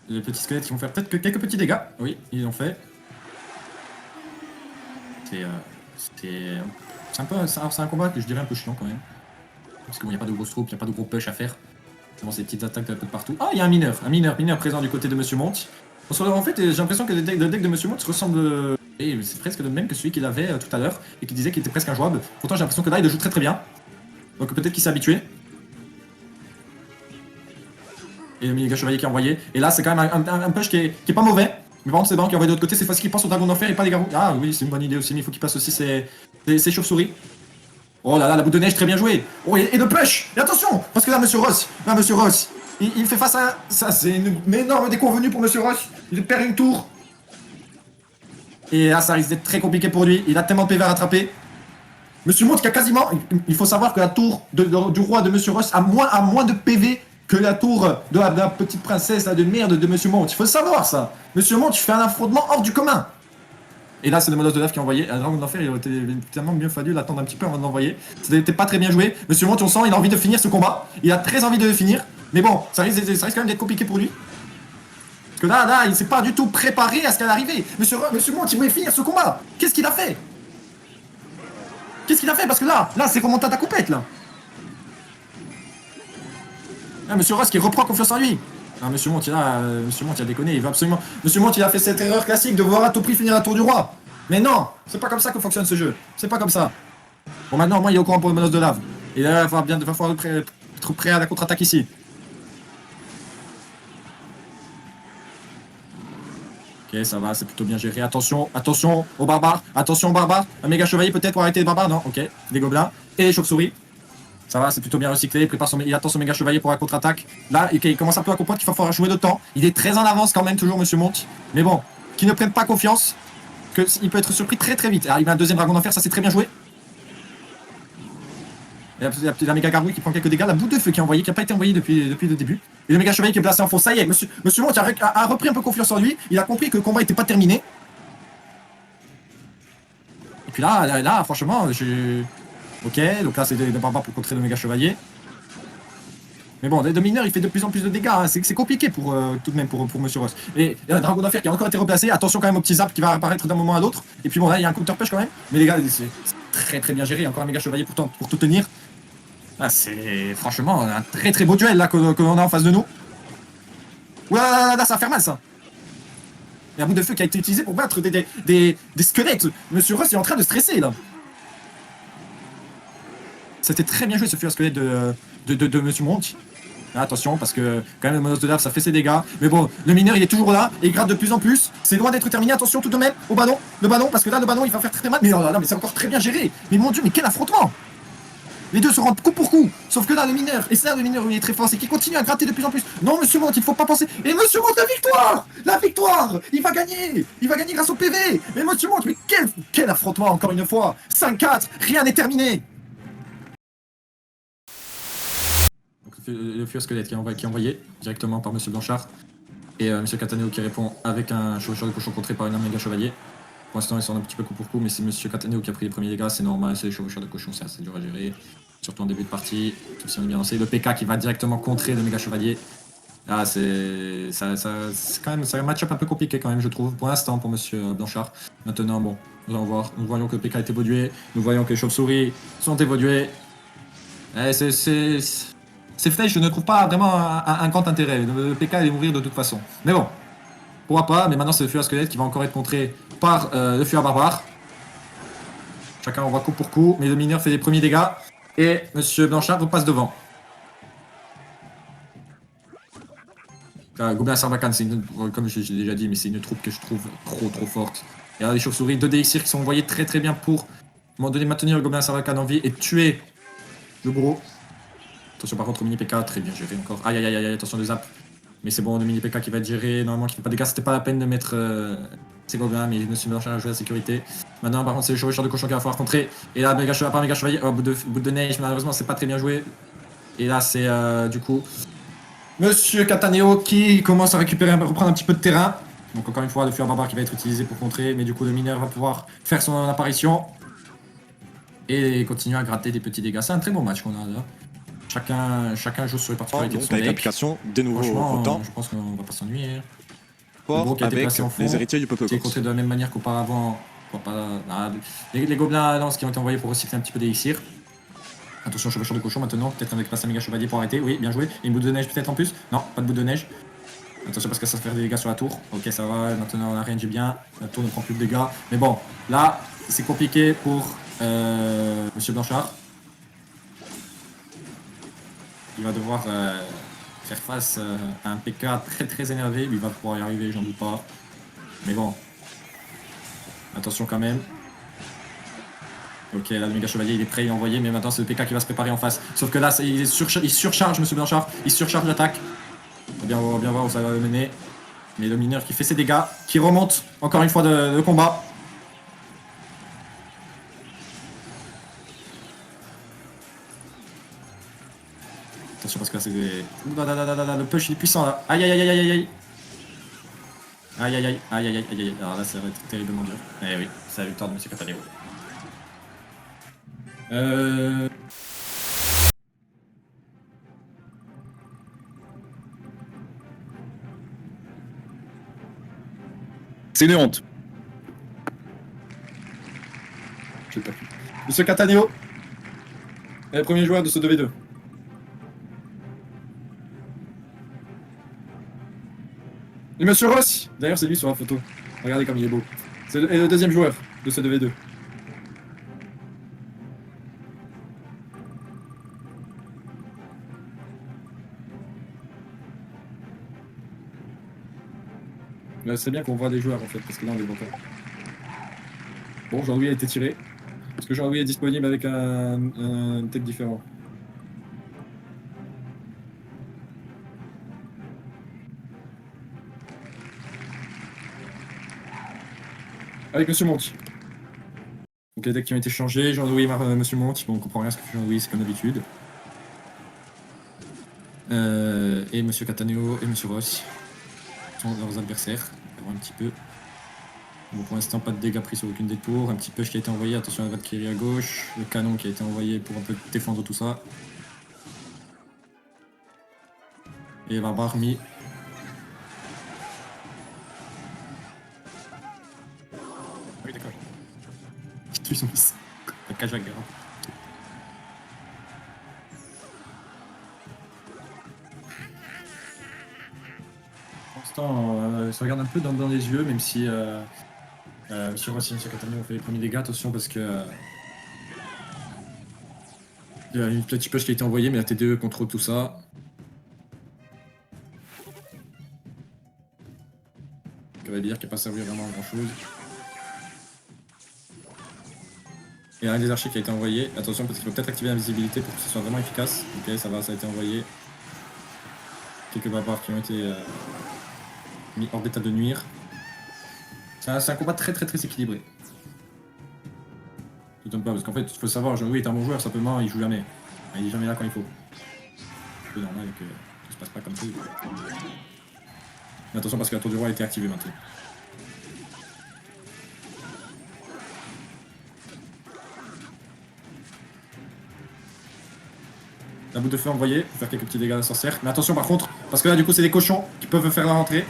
Les petits squelettes qui vont faire peut-être que quelques petits dégâts. Oui, ils l'ont fait. C'est un combat que je dirais un peu chiant quand même. Parce qu'il n'y a pas de grosses troupes, il n'y a pas de gros push à faire. C'est bon, ces petites attaques un peu de partout. Ah, il y a un mineur présent du côté de Monsieur Monte. En fait, j'ai l'impression que le deck de Monsieur Monte ressemble. Et c'est presque le même que celui qu'il avait tout à l'heure et qui disait qu'il était presque injouable. Pourtant, j'ai l'impression que là, il le joue très très bien. Donc peut-être qu'il s'est habitué. Et le mini chevalier qui est envoyé. Et là, c'est quand même un push qui est pas mauvais. Mais par contre, c'est bon qui est envoyé de l'autre côté. C'est fois-ci qu'il pense au dragon d'enfer et pas les garous. Ah oui, c'est une bonne idée aussi, mais il faut qu'il passe aussi ses chauves-souris. Oh là là, la boule de neige, très bien joué. Oh, et le push. Et attention, parce que là, Monsieur Ross, il fait face à... Ça, c'est une énorme déconvenue pour Monsieur Ross. Il perd une tour. Et là, ça risque d'être très compliqué pour lui. Il a tellement de PV à rattraper. Monsieur Monte qui a quasiment... Il faut savoir que la tour du roi de Monsieur Ross a moins de PV que la tour de la petite princesse là, de merde de Monsieur Monte. Il faut le savoir, ça. Monsieur Monte, fait un affrontement hors du commun. Et là, c'est le molosse de lave qui a envoyé. Un dragon d'enfer, il aurait été tellement mieux fallu l'attendre un petit peu avant de l'envoyer. Ça n'était pas très bien joué. Monsieur Monte, on sent, il a envie de finir ce combat. Il a très envie de le finir. Mais bon, ça risque quand même d'être compliqué pour lui. Parce que là, il s'est pas du tout préparé à ce qu'elle arrivait. Monsieur Monte, il voulait finir ce combat. Qu'est-ce qu'il a fait? Parce que là, c'est remontada complète, là. Ah, Monsieur Ross qui reprend confiance en lui. Ah, Monsieur Monte, il a déconné, il veut absolument... Monsieur Monte, il a fait cette erreur classique de vouloir à tout prix finir la tour du roi. Mais non, c'est pas comme ça que fonctionne ce jeu. C'est pas comme ça. Bon, maintenant, moi, il est au courant pour le molosse de lave. Et là, il va falloir être prêt à la contre-attaque ici. Ok, ça va, c'est plutôt bien géré. Attention aux barbares. Un méga chevalier peut-être pour arrêter les barbares, non? Ok, des gobelins et les chauves-souris. Ça va, c'est plutôt bien recyclé. Il attend son méga chevalier pour la contre-attaque. Là, il commence un peu à comprendre qu'il va falloir jouer de temps. Il est très en avance quand même, toujours, Monsieur Monte. Mais bon, qu'il ne prenne pas confiance. Il peut être surpris très très vite. Alors, il met un deuxième dragon d'enfer, ça c'est très bien joué. Et la méga gargouille qui prend quelques dégâts. La boule de feu qui est envoyée, qui n'a pas été envoyée depuis le début. Et le méga chevalier qui est placé en fond. Ça y est, Monsieur Monte a repris un peu confiance en lui. Il a compris que le combat n'était pas terminé. Et puis là franchement, ok, donc là c'est des barbares pour contrer le méga chevalier. Mais bon, de mineur, il fait de plus en plus de dégâts. Hein. C'est compliqué tout de même pour Monsieur Ross. Et il y a un dragon d'enfer qui a encore été replacé. Attention quand même au petit zap qui va apparaître d'un moment à l'autre. Et puis bon, là il y a un counter push quand même. Mais les gars, c'est très très bien géré. Encore un méga chevalier pour tout tenir. Ah, c'est franchement un très très beau duel là que l'on a en face de nous. Ouah, là ça va faire mal ça. Il y a un bout de feu qui a été utilisé pour battre des squelettes. Monsieur Ross est en train de stresser là. C'était très bien joué ce fur squelette de Monsieur Monk. Attention, parce que quand même le Monos de lave ça fait ses dégâts. Mais bon, le mineur il est toujours là et il gratte de plus en plus. C'est loin d'être terminé. Attention tout de même au ballon. Le ballon, parce que là le ballon il va faire très mal. Mais oh là là, mais c'est encore très bien géré. Mais mon dieu, mais quel affrontement! Les deux se rendent coup pour coup. Sauf que là le mineur, et c'est là le mineur où il est très fort, c'est qu'il continue à gratter de plus en plus. Non Monsieur Monk, il faut pas penser. Et Monsieur Monk, la victoire! La victoire! Il va gagner! Il va gagner grâce au PV! Mais Monsieur Monk, mais quel affrontement encore une fois! 5-4, rien n'est terminé! Le fur squelette qui est envoyé directement par Monsieur Blanchard et Monsieur Cataneo qui répond avec un chevaucheur de cochon contré par une méga chevalier. Pour l'instant ils sont un petit peu coup pour coup, mais c'est Monsieur Cataneo qui a pris les premiers dégâts, c'est normal, c'est les chevaucheurs de cochon, c'est assez dur à gérer, surtout en début de partie, tout si on est bien lancé. Le PK qui va directement contrer le méga chevalier. Ah c'est quand même un match-up un peu compliqué quand même je trouve pour l'instant pour Monsieur Blanchard. Maintenant bon, nous allons voir, nous voyons que le PK est évolué, nous voyons que les chauves-souris sont évolués. Ces flèches, je ne trouve pas vraiment un grand intérêt. Le PK allait mourir de toute façon. Mais bon, pourquoi pas. Mais maintenant, c'est le Fuir Squelette qui va encore être contré par le Fuir Barbare. Chacun envoie coup pour coup, mais le mineur fait les premiers dégâts. Et Monsieur Blanchard repasse devant. Gobelin Sarbacane, comme j'ai déjà dit, mais c'est une troupe que je trouve trop forte. Et là, les chauves-souris, 2 Délixir qui sont envoyés très bien pour maintenir le Gobelin Sarbacane en vie et tuer le gros. Attention par contre au mini PK, très bien géré encore. Aïe, attention le zap. Mais c'est bon, le mini PK qui va être géré, normalement qui fait pas de dégâts, c'était pas la peine de mettre ces gobelins, mais Monsieur Blanchard a joué la sécurité. Maintenant par contre c'est le chevaucheur de cochon qui va falloir contrer. Et là, méga chevalier, bout de neige, malheureusement c'est pas très bien joué. Et là c'est du coup Monsieur Cataneo qui commence à reprendre un petit peu de terrain. Donc encore une fois le fuir barbare qui va être utilisé pour contrer, mais du coup le mineur va pouvoir faire son apparition. Et continuer à gratter des petits dégâts. C'est un très bon match qu'on a là. Chacun joue sur les particularités de son avec deck. l'application de nouveau Franchement, autant je pense qu'on va pas s'ennuyer. Le fort gros qui a été avec placé en fond, les héritiers du peuple qui est corse. contré de la même manière qu'auparavant. Les gobelins à lance qui ont été envoyés pour recycler un petit peu d'élixir. Attention, chevaucheur de cochon maintenant, peut-être avec passer un méga chevalier pour arrêter. Oui, bien joué. Et une boule de neige peut-être en plus. Non, pas de boule de neige. Attention parce que ça va faire des dégâts sur la tour. Ok, ça va. Maintenant, on a range bien. La tour ne prend plus de dégâts. Mais bon, là, c'est compliqué pour Monsieur Blanchard. Il va devoir faire face à un PK très énervé. Il va pouvoir y arriver, j'en doute pas. Mais bon. Attention quand même. Ok, là le méga chevalier il est prêt, il est envoyé, mais maintenant c'est le PK qui va se préparer en face. Sauf que là il surcharge Monsieur Blanchard, il surcharge l'attaque. On va bien voir où ça va le mener. Mais le mineur qui fait ses dégâts, qui remonte encore une fois de combat. Attention parce que là c'est des... le push il est puissant là. Aïe. Aïe. Alors là ça va être terriblement dur. Eh oui, c'est la victoire de Monsieur Cataneo. C'est une honte. J'ai pas pu. Monsieur Cataneo est le premier joueur de ce 2v2. Et Monsieur Ross, d'ailleurs c'est lui sur la photo. Regardez comme il est beau. C'est le deuxième joueur de ce 2v2. C'est bien qu'on voit des joueurs en fait, parce que là on les voit pas. Bon, Jean-Louis a été tiré. Parce que Jean-Louis est disponible avec un tech différent. Avec Monsieur Monty. Donc les decks qui ont été changés, Jean-Louis et Monsieur Monty. Bon, on comprend rien ce que fait Jean-Louis, c'est comme d'habitude. Et Monsieur Cataneo et Monsieur Ross sont leurs adversaires. On va voir un petit peu. Bon, pour l'instant, pas de dégâts pris sur aucune des tours. Un petit push qui a été envoyé. Attention à la Valkyrie à gauche. Le canon qui a été envoyé pour un peu défendre tout ça. Et Barbare mis. Oui, d'accord. Qui tue son fils. La cage à guerre. Pour l'instant, ça regarde un peu dans les yeux, même si Monsieur Rossi et Monsieur Cataneo ont fait les premiers dégâts. Attention parce que Il y a une petite push qui a été envoyée, mais la T2 contrôle tout ça. Cavalier qui n'a pas servi vraiment à grand chose. Et un des archers qui a été envoyé. Attention parce qu'il faut peut-être activer l'invisibilité pour que ce soit vraiment efficace. Ok, ça va, ça a été envoyé. Quelques barbares qui ont été mis hors d'état de nuire. C'est un combat très équilibré. Je ne pas parce qu'en fait, il faut savoir, oui, est un bon joueur, simplement il joue jamais. Il est jamais là quand il faut. C'est un peu normal que tout se passe pas comme ça. Mais attention parce que la tour du roi a été activée maintenant. La boule de feu envoyée pour faire quelques petits dégâts à la sorcière. Mais attention par contre, parce que là du coup c'est des cochons qui peuvent faire la rentrée.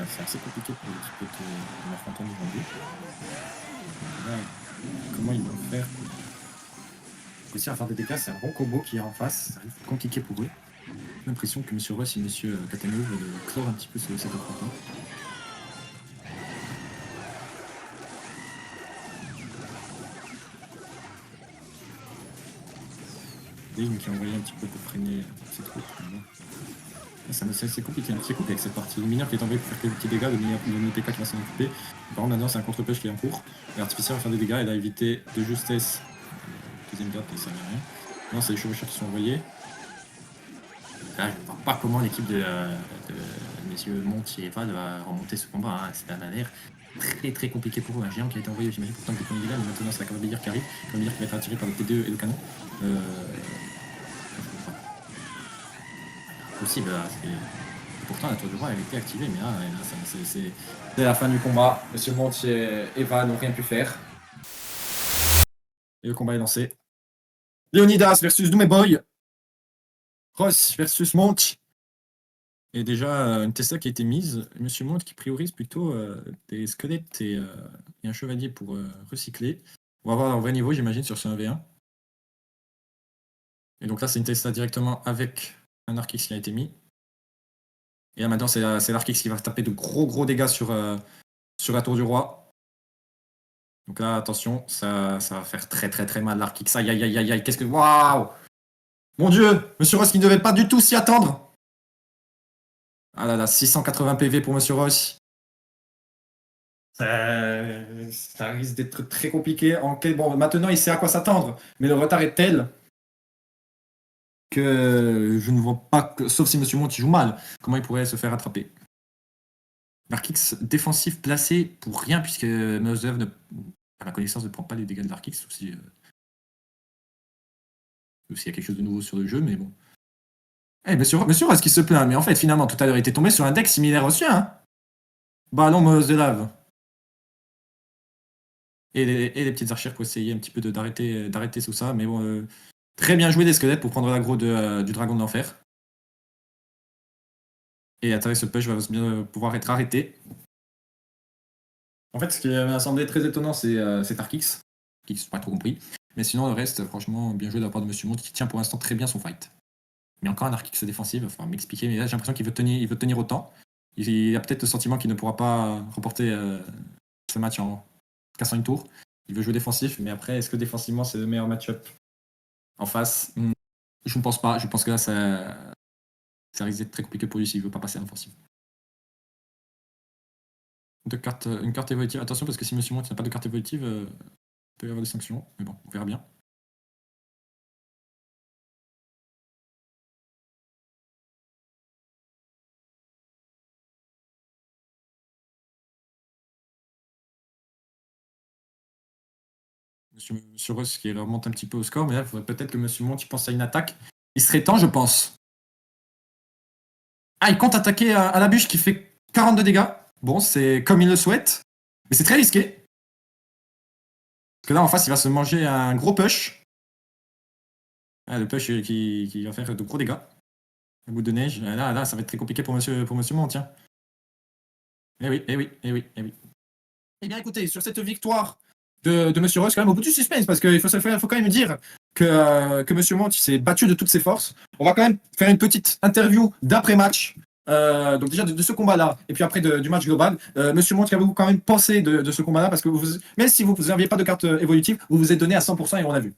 C'est assez compliqué pour l'équipe de Marc-Antoine aujourd'hui. Là, comment ils vont faire pour réussir à faire des dégâts? C'est un bon combo qui est en face, ça va être compliqué pour eux. J'ai l'impression que M. Ross et M. Catano veulent clore un petit peu cet affrontement. Ligne qui a envoyé un petit peu pour freiner ses troupes. C'est compliqué, c'est compliqué avec cette partie. Le mineur qui est envoyé pour faire quelques petits dégâts, le mini-PK qui va s'en occuper. Par contre, maintenant, c'est un contre-push qui est en cours. L'artificiel va faire des dégâts, il a évité de justesse. Deuxième garde qui ne servait à rien. Non, c'est les chevaucheurs qui sont envoyés. Là, je ne vois pas comment l'équipe de messieurs Monti et Eva va remonter ce combat. Hein. C'est un l'air très compliqué pour eux. Un géant qui a été envoyé, j'imagine, pourtant que des premiers dégâts, mais maintenant, c'est la cavalière qui arrive. La cavalière qui va être attirée par le T2 et le canon. Possible, là. Pourtant, la tour du roi a été activée, mais là c'est la fin du combat. Monsieur Monti et Eva n'ont rien pu faire. Et le combat est lancé. Leonidas versus Doomeboy. Ross versus Monti. Et déjà, une Tesla qui a été mise. Monsieur Monti qui priorise plutôt des squelettes et un chevalier pour recycler. On va voir leur vrai niveau, j'imagine, sur ce 1v1. Et donc là, c'est une Tesla directement avec un Archix qui a été mis. Et là, maintenant, c'est l'Archix qui va taper de gros dégâts sur la tour du roi. Donc là, attention, ça va faire très mal l'Archix. Aïe, qu'est-ce que... Waouh! Mon Dieu! Monsieur Ross qui ne devait pas du tout s'y attendre. Ah là là, 680 PV pour Monsieur Ross. Ça risque d'être très compliqué. Bon, maintenant, il sait à quoi s'attendre. Mais le retard est tel que je ne vois pas, sauf si Monsieur Monti joue mal, comment il pourrait se faire attraper. L'Archix défensif placé pour rien, puisque Mausev, à ma connaissance, ne prend pas les dégâts de l'Archix, sauf s'il y a quelque chose de nouveau sur le jeu, mais bon. Monsieur Ross qui se plaint, mais en fait, finalement, tout à l'heure, il était tombé sur un deck similaire au sien. Ballon Mose de lave. Et les petites archères pour essayer un petit peu d'arrêter tout ça, mais bon... Très bien joué des squelettes pour prendre l'aggro du dragon de l'enfer. Et attendez, ce push va bien pouvoir être arrêté. En fait, ce qui m'a semblé très étonnant, c'est Archix. Archix, pas trop compris. Mais sinon, le reste, franchement, bien joué de la part de Monsieur Monti qui tient pour l'instant très bien son fight. Mais encore un Archix défensif, enfin m'expliquer, mais là j'ai l'impression qu'il veut tenir autant. Il a peut-être le sentiment qu'il ne pourra pas remporter ce match en cassant une tour. Il veut jouer défensif, mais après, est-ce que défensivement c'est le meilleur match-up en face? Je ne pense pas. Je pense que là, ça risque d'être très compliqué pour lui s'il ne veut pas passer à l'offensive. Une carte évolutive. Attention, parce que si Monsieur Monti n'a pas de carte évolutive, il peut y avoir des sanctions. Mais bon, on verra bien. Monsieur Ross qui remonte un petit peu au score, mais là, il faudrait peut-être que Monsieur Monti pense à une attaque. Il serait temps, je pense. Ah, il compte attaquer à la bûche qui fait 42 dégâts. Bon, c'est comme il le souhaite. Mais c'est très risqué. Parce que là, en face, il va se manger un gros push. Ah, le push qui va faire de gros dégâts. Un bout de neige. Là, ça va être très compliqué pour Monsieur Monti. Hein. Eh oui, eh oui, eh oui, eh oui. Eh bien, écoutez, sur cette victoire de Monsieur Ross, quand même, au bout du suspense, parce qu'il faut quand même dire que Monsieur Monti s'est battu de toutes ses forces. On va quand même faire une petite interview d'après-match. Donc déjà de ce combat-là, et puis après du match global. Monsieur Monti, qu'avez-vous quand même pensé de ce combat-là? Parce que même si vous n'aviez pas de carte évolutive, vous vous êtes donné à 100% et on l'a vu.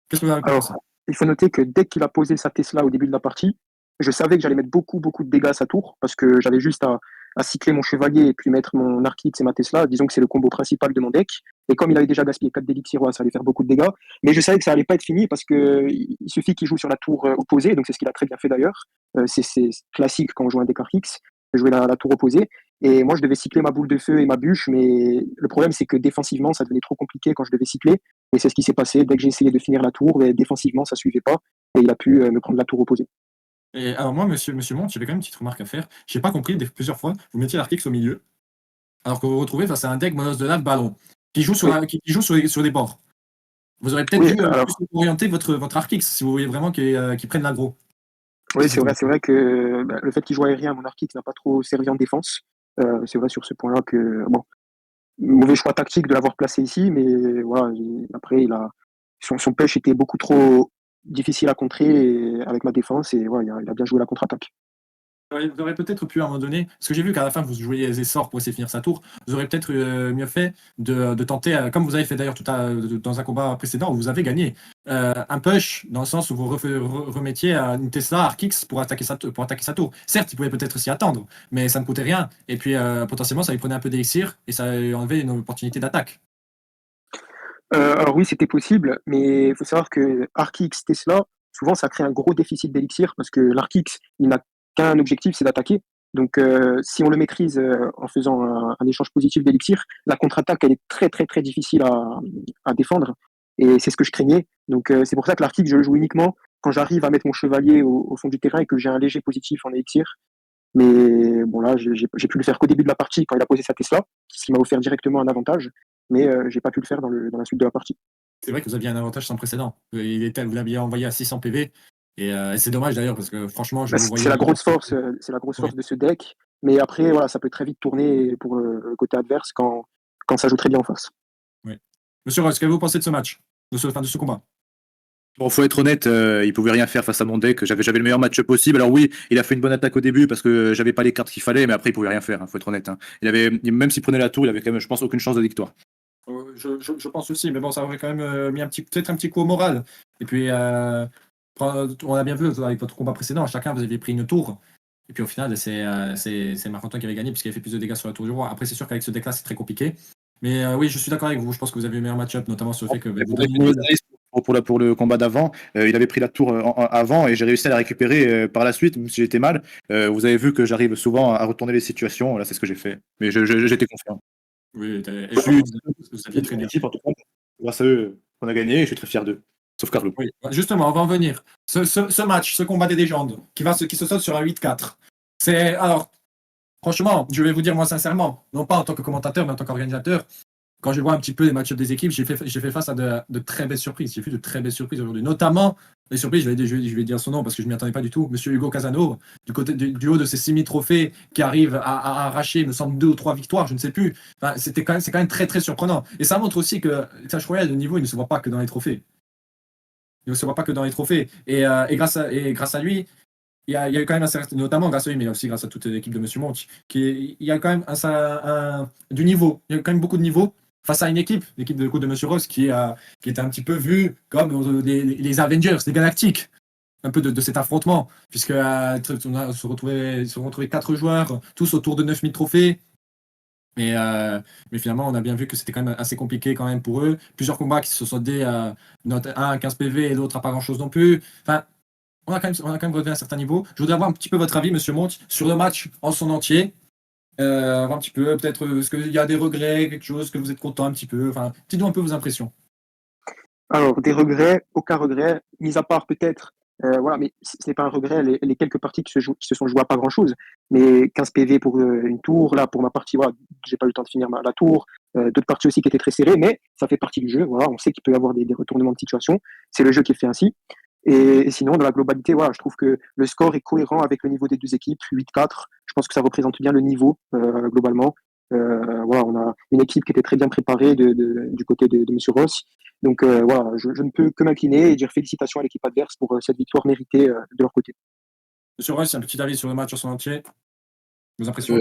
Qu'est-ce que vous avez pensé? Alors, il faut noter que dès qu'il a posé sa Tesla au début de la partie, je savais que j'allais mettre beaucoup, beaucoup de dégâts à sa tour, parce que j'avais juste à cycler mon chevalier et puis mettre mon Arkix et ma Tesla. Disons que c'est le combo principal de mon deck. Et comme il avait déjà gaspillé 4 d'élixir, ça allait faire beaucoup de dégâts. Mais je savais que ça allait pas être fini, parce que il suffit qu'il joue sur la tour opposée, donc c'est ce qu'il a très bien fait d'ailleurs. C'est classique quand on joue un deck Arkix, de jouer la tour opposée. Et moi, je devais cycler ma boule de feu et ma bûche, mais le problème, c'est que défensivement, ça devenait trop compliqué quand je devais cycler. Et c'est ce qui s'est passé. Dès que j'ai essayé de finir la tour, et défensivement, ça suivait pas. Et il a pu me prendre la tour opposée. Et alors moi, monsieur Monti, j'avais quand même une petite remarque à faire. J'ai pas compris, plusieurs fois, vous mettiez l'Arkix au milieu, alors que vous vous retrouvez face à un deck Monos de Lave Ballon, qui joue sur, Oui. qui joue sur des bords. Vous aurez peut-être Oui, dû alors, plus orienter votre Arkix, si vous voyez vraiment qu'il prenne l'aggro. oui, c'est vrai que le fait qu'il joue aérien, mon Arkix n'a pas trop servi en défense. C'est vrai sur ce point-là que, bon, mauvais choix tactique de l'avoir placé ici, mais voilà, après, son pêche était beaucoup trop difficile à contrer avec ma défense, et ouais, il a bien joué la contre-attaque. Vous aurez peut-être pu à un moment donné, parce que j'ai vu qu'à la fin vous jouiez les sorts pour essayer de finir sa tour, vous aurez peut-être mieux fait de tenter, comme vous avez fait d'ailleurs dans un combat précédent où vous avez gagné, un push dans le sens où vous remettiez une Tesla Arkix pour attaquer sa tour. Certes, il pouvait peut-être s'y attendre, mais ça ne coûtait rien. Et puis potentiellement ça lui prenait un peu d'élixir et ça lui enlevait une opportunité d'attaque. Alors oui, c'était possible, mais il faut savoir que Arkix, Tesla, souvent ça crée un gros déficit d'élixir parce que l'Arkix, il n'a qu'un objectif, c'est d'attaquer. Donc si on le maîtrise en faisant un échange positif d'élixir, la contre-attaque, elle est très très très difficile à défendre. Et c'est ce que je craignais. Donc c'est pour ça que l'Arkix, je le joue uniquement quand j'arrive à mettre mon chevalier au fond du terrain et que j'ai un léger positif en élixir. Mais bon, là, j'ai pu le faire qu'au début de la partie quand il a posé sa Tesla, ce qui m'a offert directement un avantage. Mais j'ai pas pu le faire dans la suite de la partie. C'est vrai que vous aviez un avantage sans précédent. Vous l'aviez envoyé à 600 PV. Et c'est dommage d'ailleurs parce que franchement, je Bah, vous voyais. c'est la grosse Oui. force de ce deck. Mais après, voilà, ça peut très vite tourner pour le côté adverse quand ça joue très bien en face. Oui. Monsieur Ross, qu'avez-vous pensé de ce match, de ce combat? Bon, faut être honnête, il pouvait rien faire face à mon deck. J'avais le meilleur match possible. Alors oui, il a fait une bonne attaque au début parce que j'avais pas les cartes qu'il fallait, mais après il pouvait rien faire. Faut être honnête. Même s'il prenait la tour, il avait quand même, je pense, aucune chance de victoire. Je pense aussi, mais bon, ça aurait quand même mis peut-être un petit coup au moral. Et puis, on a bien vu avec votre combat précédent, chacun vous aviez pris une tour. Et puis au final, c'est Marc-Antoine qui avait gagné puisqu'il avait fait plus de dégâts sur la tour du roi. Après, c'est sûr qu'avec ce deck-là, c'est très compliqué. Mais oui, je suis d'accord avec vous. Je pense que vous avez le meilleur match-up, notamment sur le fait que vous dominez. Pour le combat d'avant, il avait pris la tour avant et j'ai réussi à la récupérer par la suite, même si j'étais mal. Vous avez vu que j'arrive souvent à retourner les situations. Là, c'est ce que j'ai fait. Mais j'étais confiant. Oui, et Je suis vous aviez très bien. équipe, en tout cas. Grâce à eux, on a gagné et je suis très fier d'eux. Sauf Carlo. Oui, justement, on va en venir. Ce match, ce combat des légendes, qui se solde sur un 8-4. Alors, franchement, je vais vous dire moi sincèrement, non pas en tant que commentateur, mais en tant qu'organisateur, quand je vois un petit peu les match-ups des équipes, j'ai fait face à de très belles surprises. J'ai vu de très belles surprises aujourd'hui. Notamment, les surprises, je vais dire son nom parce que je ne m'y attendais pas du tout, Monsieur Hugo Casano, du haut de ses 6000 trophées, qui arrive à arracher, il me semble, 2 ou 3 victoires, je ne sais plus. Enfin, c'est quand même très très surprenant. Et ça montre aussi que Clash Royale, le niveau, il ne se voit pas que dans les trophées. Il ne se voit pas que dans les trophées. Et grâce à lui, il y a eu quand même un certain, notamment grâce à lui, mais aussi grâce à toute l'équipe de Monsieur Monti, il y a quand même du niveau. Il y a quand même beaucoup de niveau face à l'équipe de Monsieur Ross, qui était un petit peu vue comme les Avengers, les Galactiques, un peu de cet affrontement, puisque on a se retrouvé 4 joueurs, tous autour de 9000 trophées. Mais finalement, on a bien vu que c'était quand même assez compliqué quand même pour eux. Plusieurs combats qui se sont soldés à un à 15 PV et l'autre à pas grand-chose non plus. Enfin, on a quand même relevé un certain niveau. Je voudrais avoir un petit peu votre avis, Monsieur Monti, sur le match en son entier. Voir un petit peu, peut-être, est-ce qu'il y a des regrets, quelque chose que vous êtes content un petit peu. Enfin, dites-nous un peu vos impressions. Alors, des regrets, aucun regret, mis à part peut-être, voilà, mais ce n'est pas un regret, les quelques parties qui se sont jouées à pas grand-chose, mais 15 PV pour une tour, là, pour ma partie, voilà, j'ai pas eu le temps de finir la tour, d'autres parties aussi qui étaient très serrées, mais ça fait partie du jeu, voilà, on sait qu'il peut y avoir des retournements de situation, c'est le jeu qui est fait ainsi. Et sinon, dans la globalité, voilà, je trouve que le score est cohérent avec le niveau des deux équipes, 8-4. Je pense que ça représente bien le niveau globalement. Voilà, on a une équipe qui était très bien préparée du côté de M. Ross. Donc voilà, je ne peux que m'incliner et dire félicitations à l'équipe adverse pour cette victoire méritée de leur côté. Monsieur Ross, un petit avis sur le match en son entier. Vos impressions?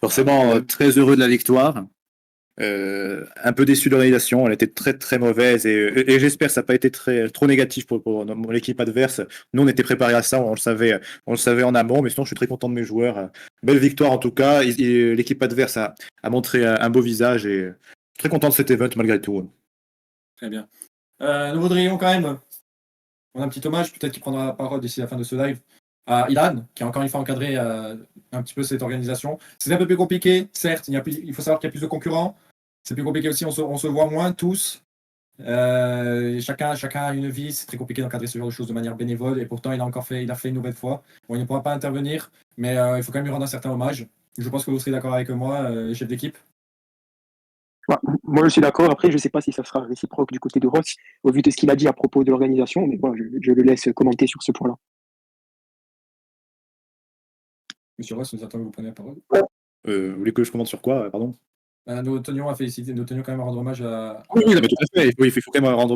Forcément, très heureux de la victoire. Un peu déçu de l'organisation, elle était très très mauvaise et j'espère que ça n'a pas été trop négatif pour l'équipe adverse. Nous on était préparés à ça, on le savait en amont, mais sinon je suis très content de mes joueurs. Belle victoire en tout cas, l'équipe adverse a montré un beau visage et je suis très content de cet event malgré tout. Très bien. Nous voudrions quand même on a un petit hommage, peut-être qu'il prendra la parole d'ici la fin de ce live, à Ilan, qui a encore une fois encadré un petit peu cette organisation. C'est un peu plus compliqué, certes, il faut savoir qu'il y a plus de concurrents. C'est plus compliqué aussi, on se voit moins tous. Chacun a une vie, c'est très compliqué d'encadrer ce genre de choses de manière bénévole, et pourtant il a fait une nouvelle fois. Bon, il ne pourra pas intervenir, mais il faut quand même lui rendre un certain hommage. Je pense que vous serez d'accord avec moi, chef d'équipe. Ouais, moi, je suis d'accord. Après, je ne sais pas si ça sera réciproque du côté de Ross, au vu de ce qu'il a dit à propos de l'organisation, mais bon, je le laisse commenter sur ce point-là. Monsieur Ross, nous attendons que vous preniez la parole. Vous voulez que je commente sur quoi, pardon? Nous tenions quand même à rendre hommage à. Oui, non, mais tout à fait. Il faut quand même rendre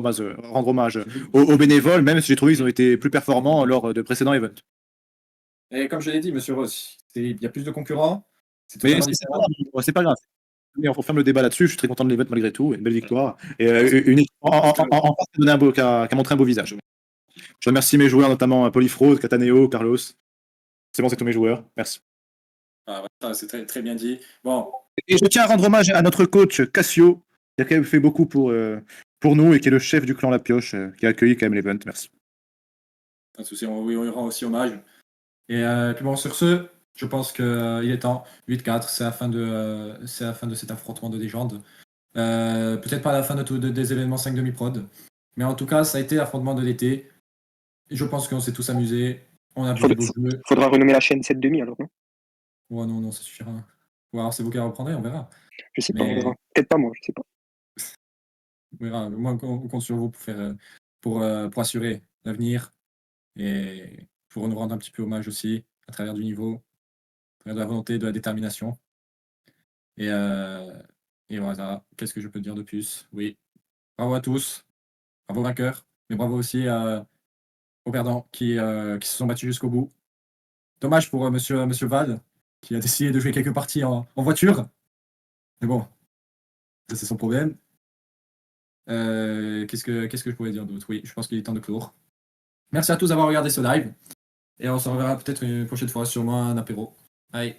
hommage aux bénévoles, même si j'ai trouvé qu'ils ont été plus performants lors de précédents events. Et comme je l'ai dit, monsieur Ross, il y a plus de concurrents. C'est Mais totalement c'est différent. c'est pas grave. Mais on ferme le débat là-dessus. Je suis très content de l'event malgré tout. Une belle victoire. Et une équipe en face qui a montré un beau visage. Je remercie mes joueurs, notamment Polyfraude, Cataneo, Carlos. C'est bon, c'est tous mes joueurs. Merci. Ah, ouais, c'est très, très bien dit. Bon, Et je tiens à rendre hommage à notre coach Cassio, qui a quand même fait beaucoup pour nous et qui est le chef du clan La Pioche, qui a accueilli quand même l'event. Merci. pas de souci, on lui rend aussi hommage. Et puis bon, sur ce, je pense qu'il est temps. 8-4, c'est la fin de cet affrontement de légendes. Peut-être pas la fin des événements 5 demi-prod, mais en tout cas, ça a été l'affrontement de l'été. Et je pense qu'on s'est tous amusés. On a vu des beaux jeux. Faudra renommer la chaîne 7,5 alors, non? Ouais, non, ça suffira. Ou alors c'est vous qui la reprendrez, on verra. Je sais pas, on Mais verra. Peut-être pas moi, je sais pas. on verra. Moi, on compte sur vous pour assurer l'avenir et pour nous rendre un petit peu hommage aussi à travers du niveau, à travers de la volonté, de la détermination. Et, et voilà, qu'est-ce que je peux dire de plus? Oui, bravo à tous, bravo vainqueurs, mais bravo aussi aux perdants qui se sont battus jusqu'au bout. Dommage pour monsieur Val, qui a décidé de jouer quelques parties en voiture. Mais bon, ça c'est son problème. Qu'est-ce que je pourrais dire d'autre? Oui, je pense qu'il est temps de clore. Merci à tous d'avoir regardé ce live. Et on se reverra peut-être une prochaine fois, sûrement un apéro. Allez.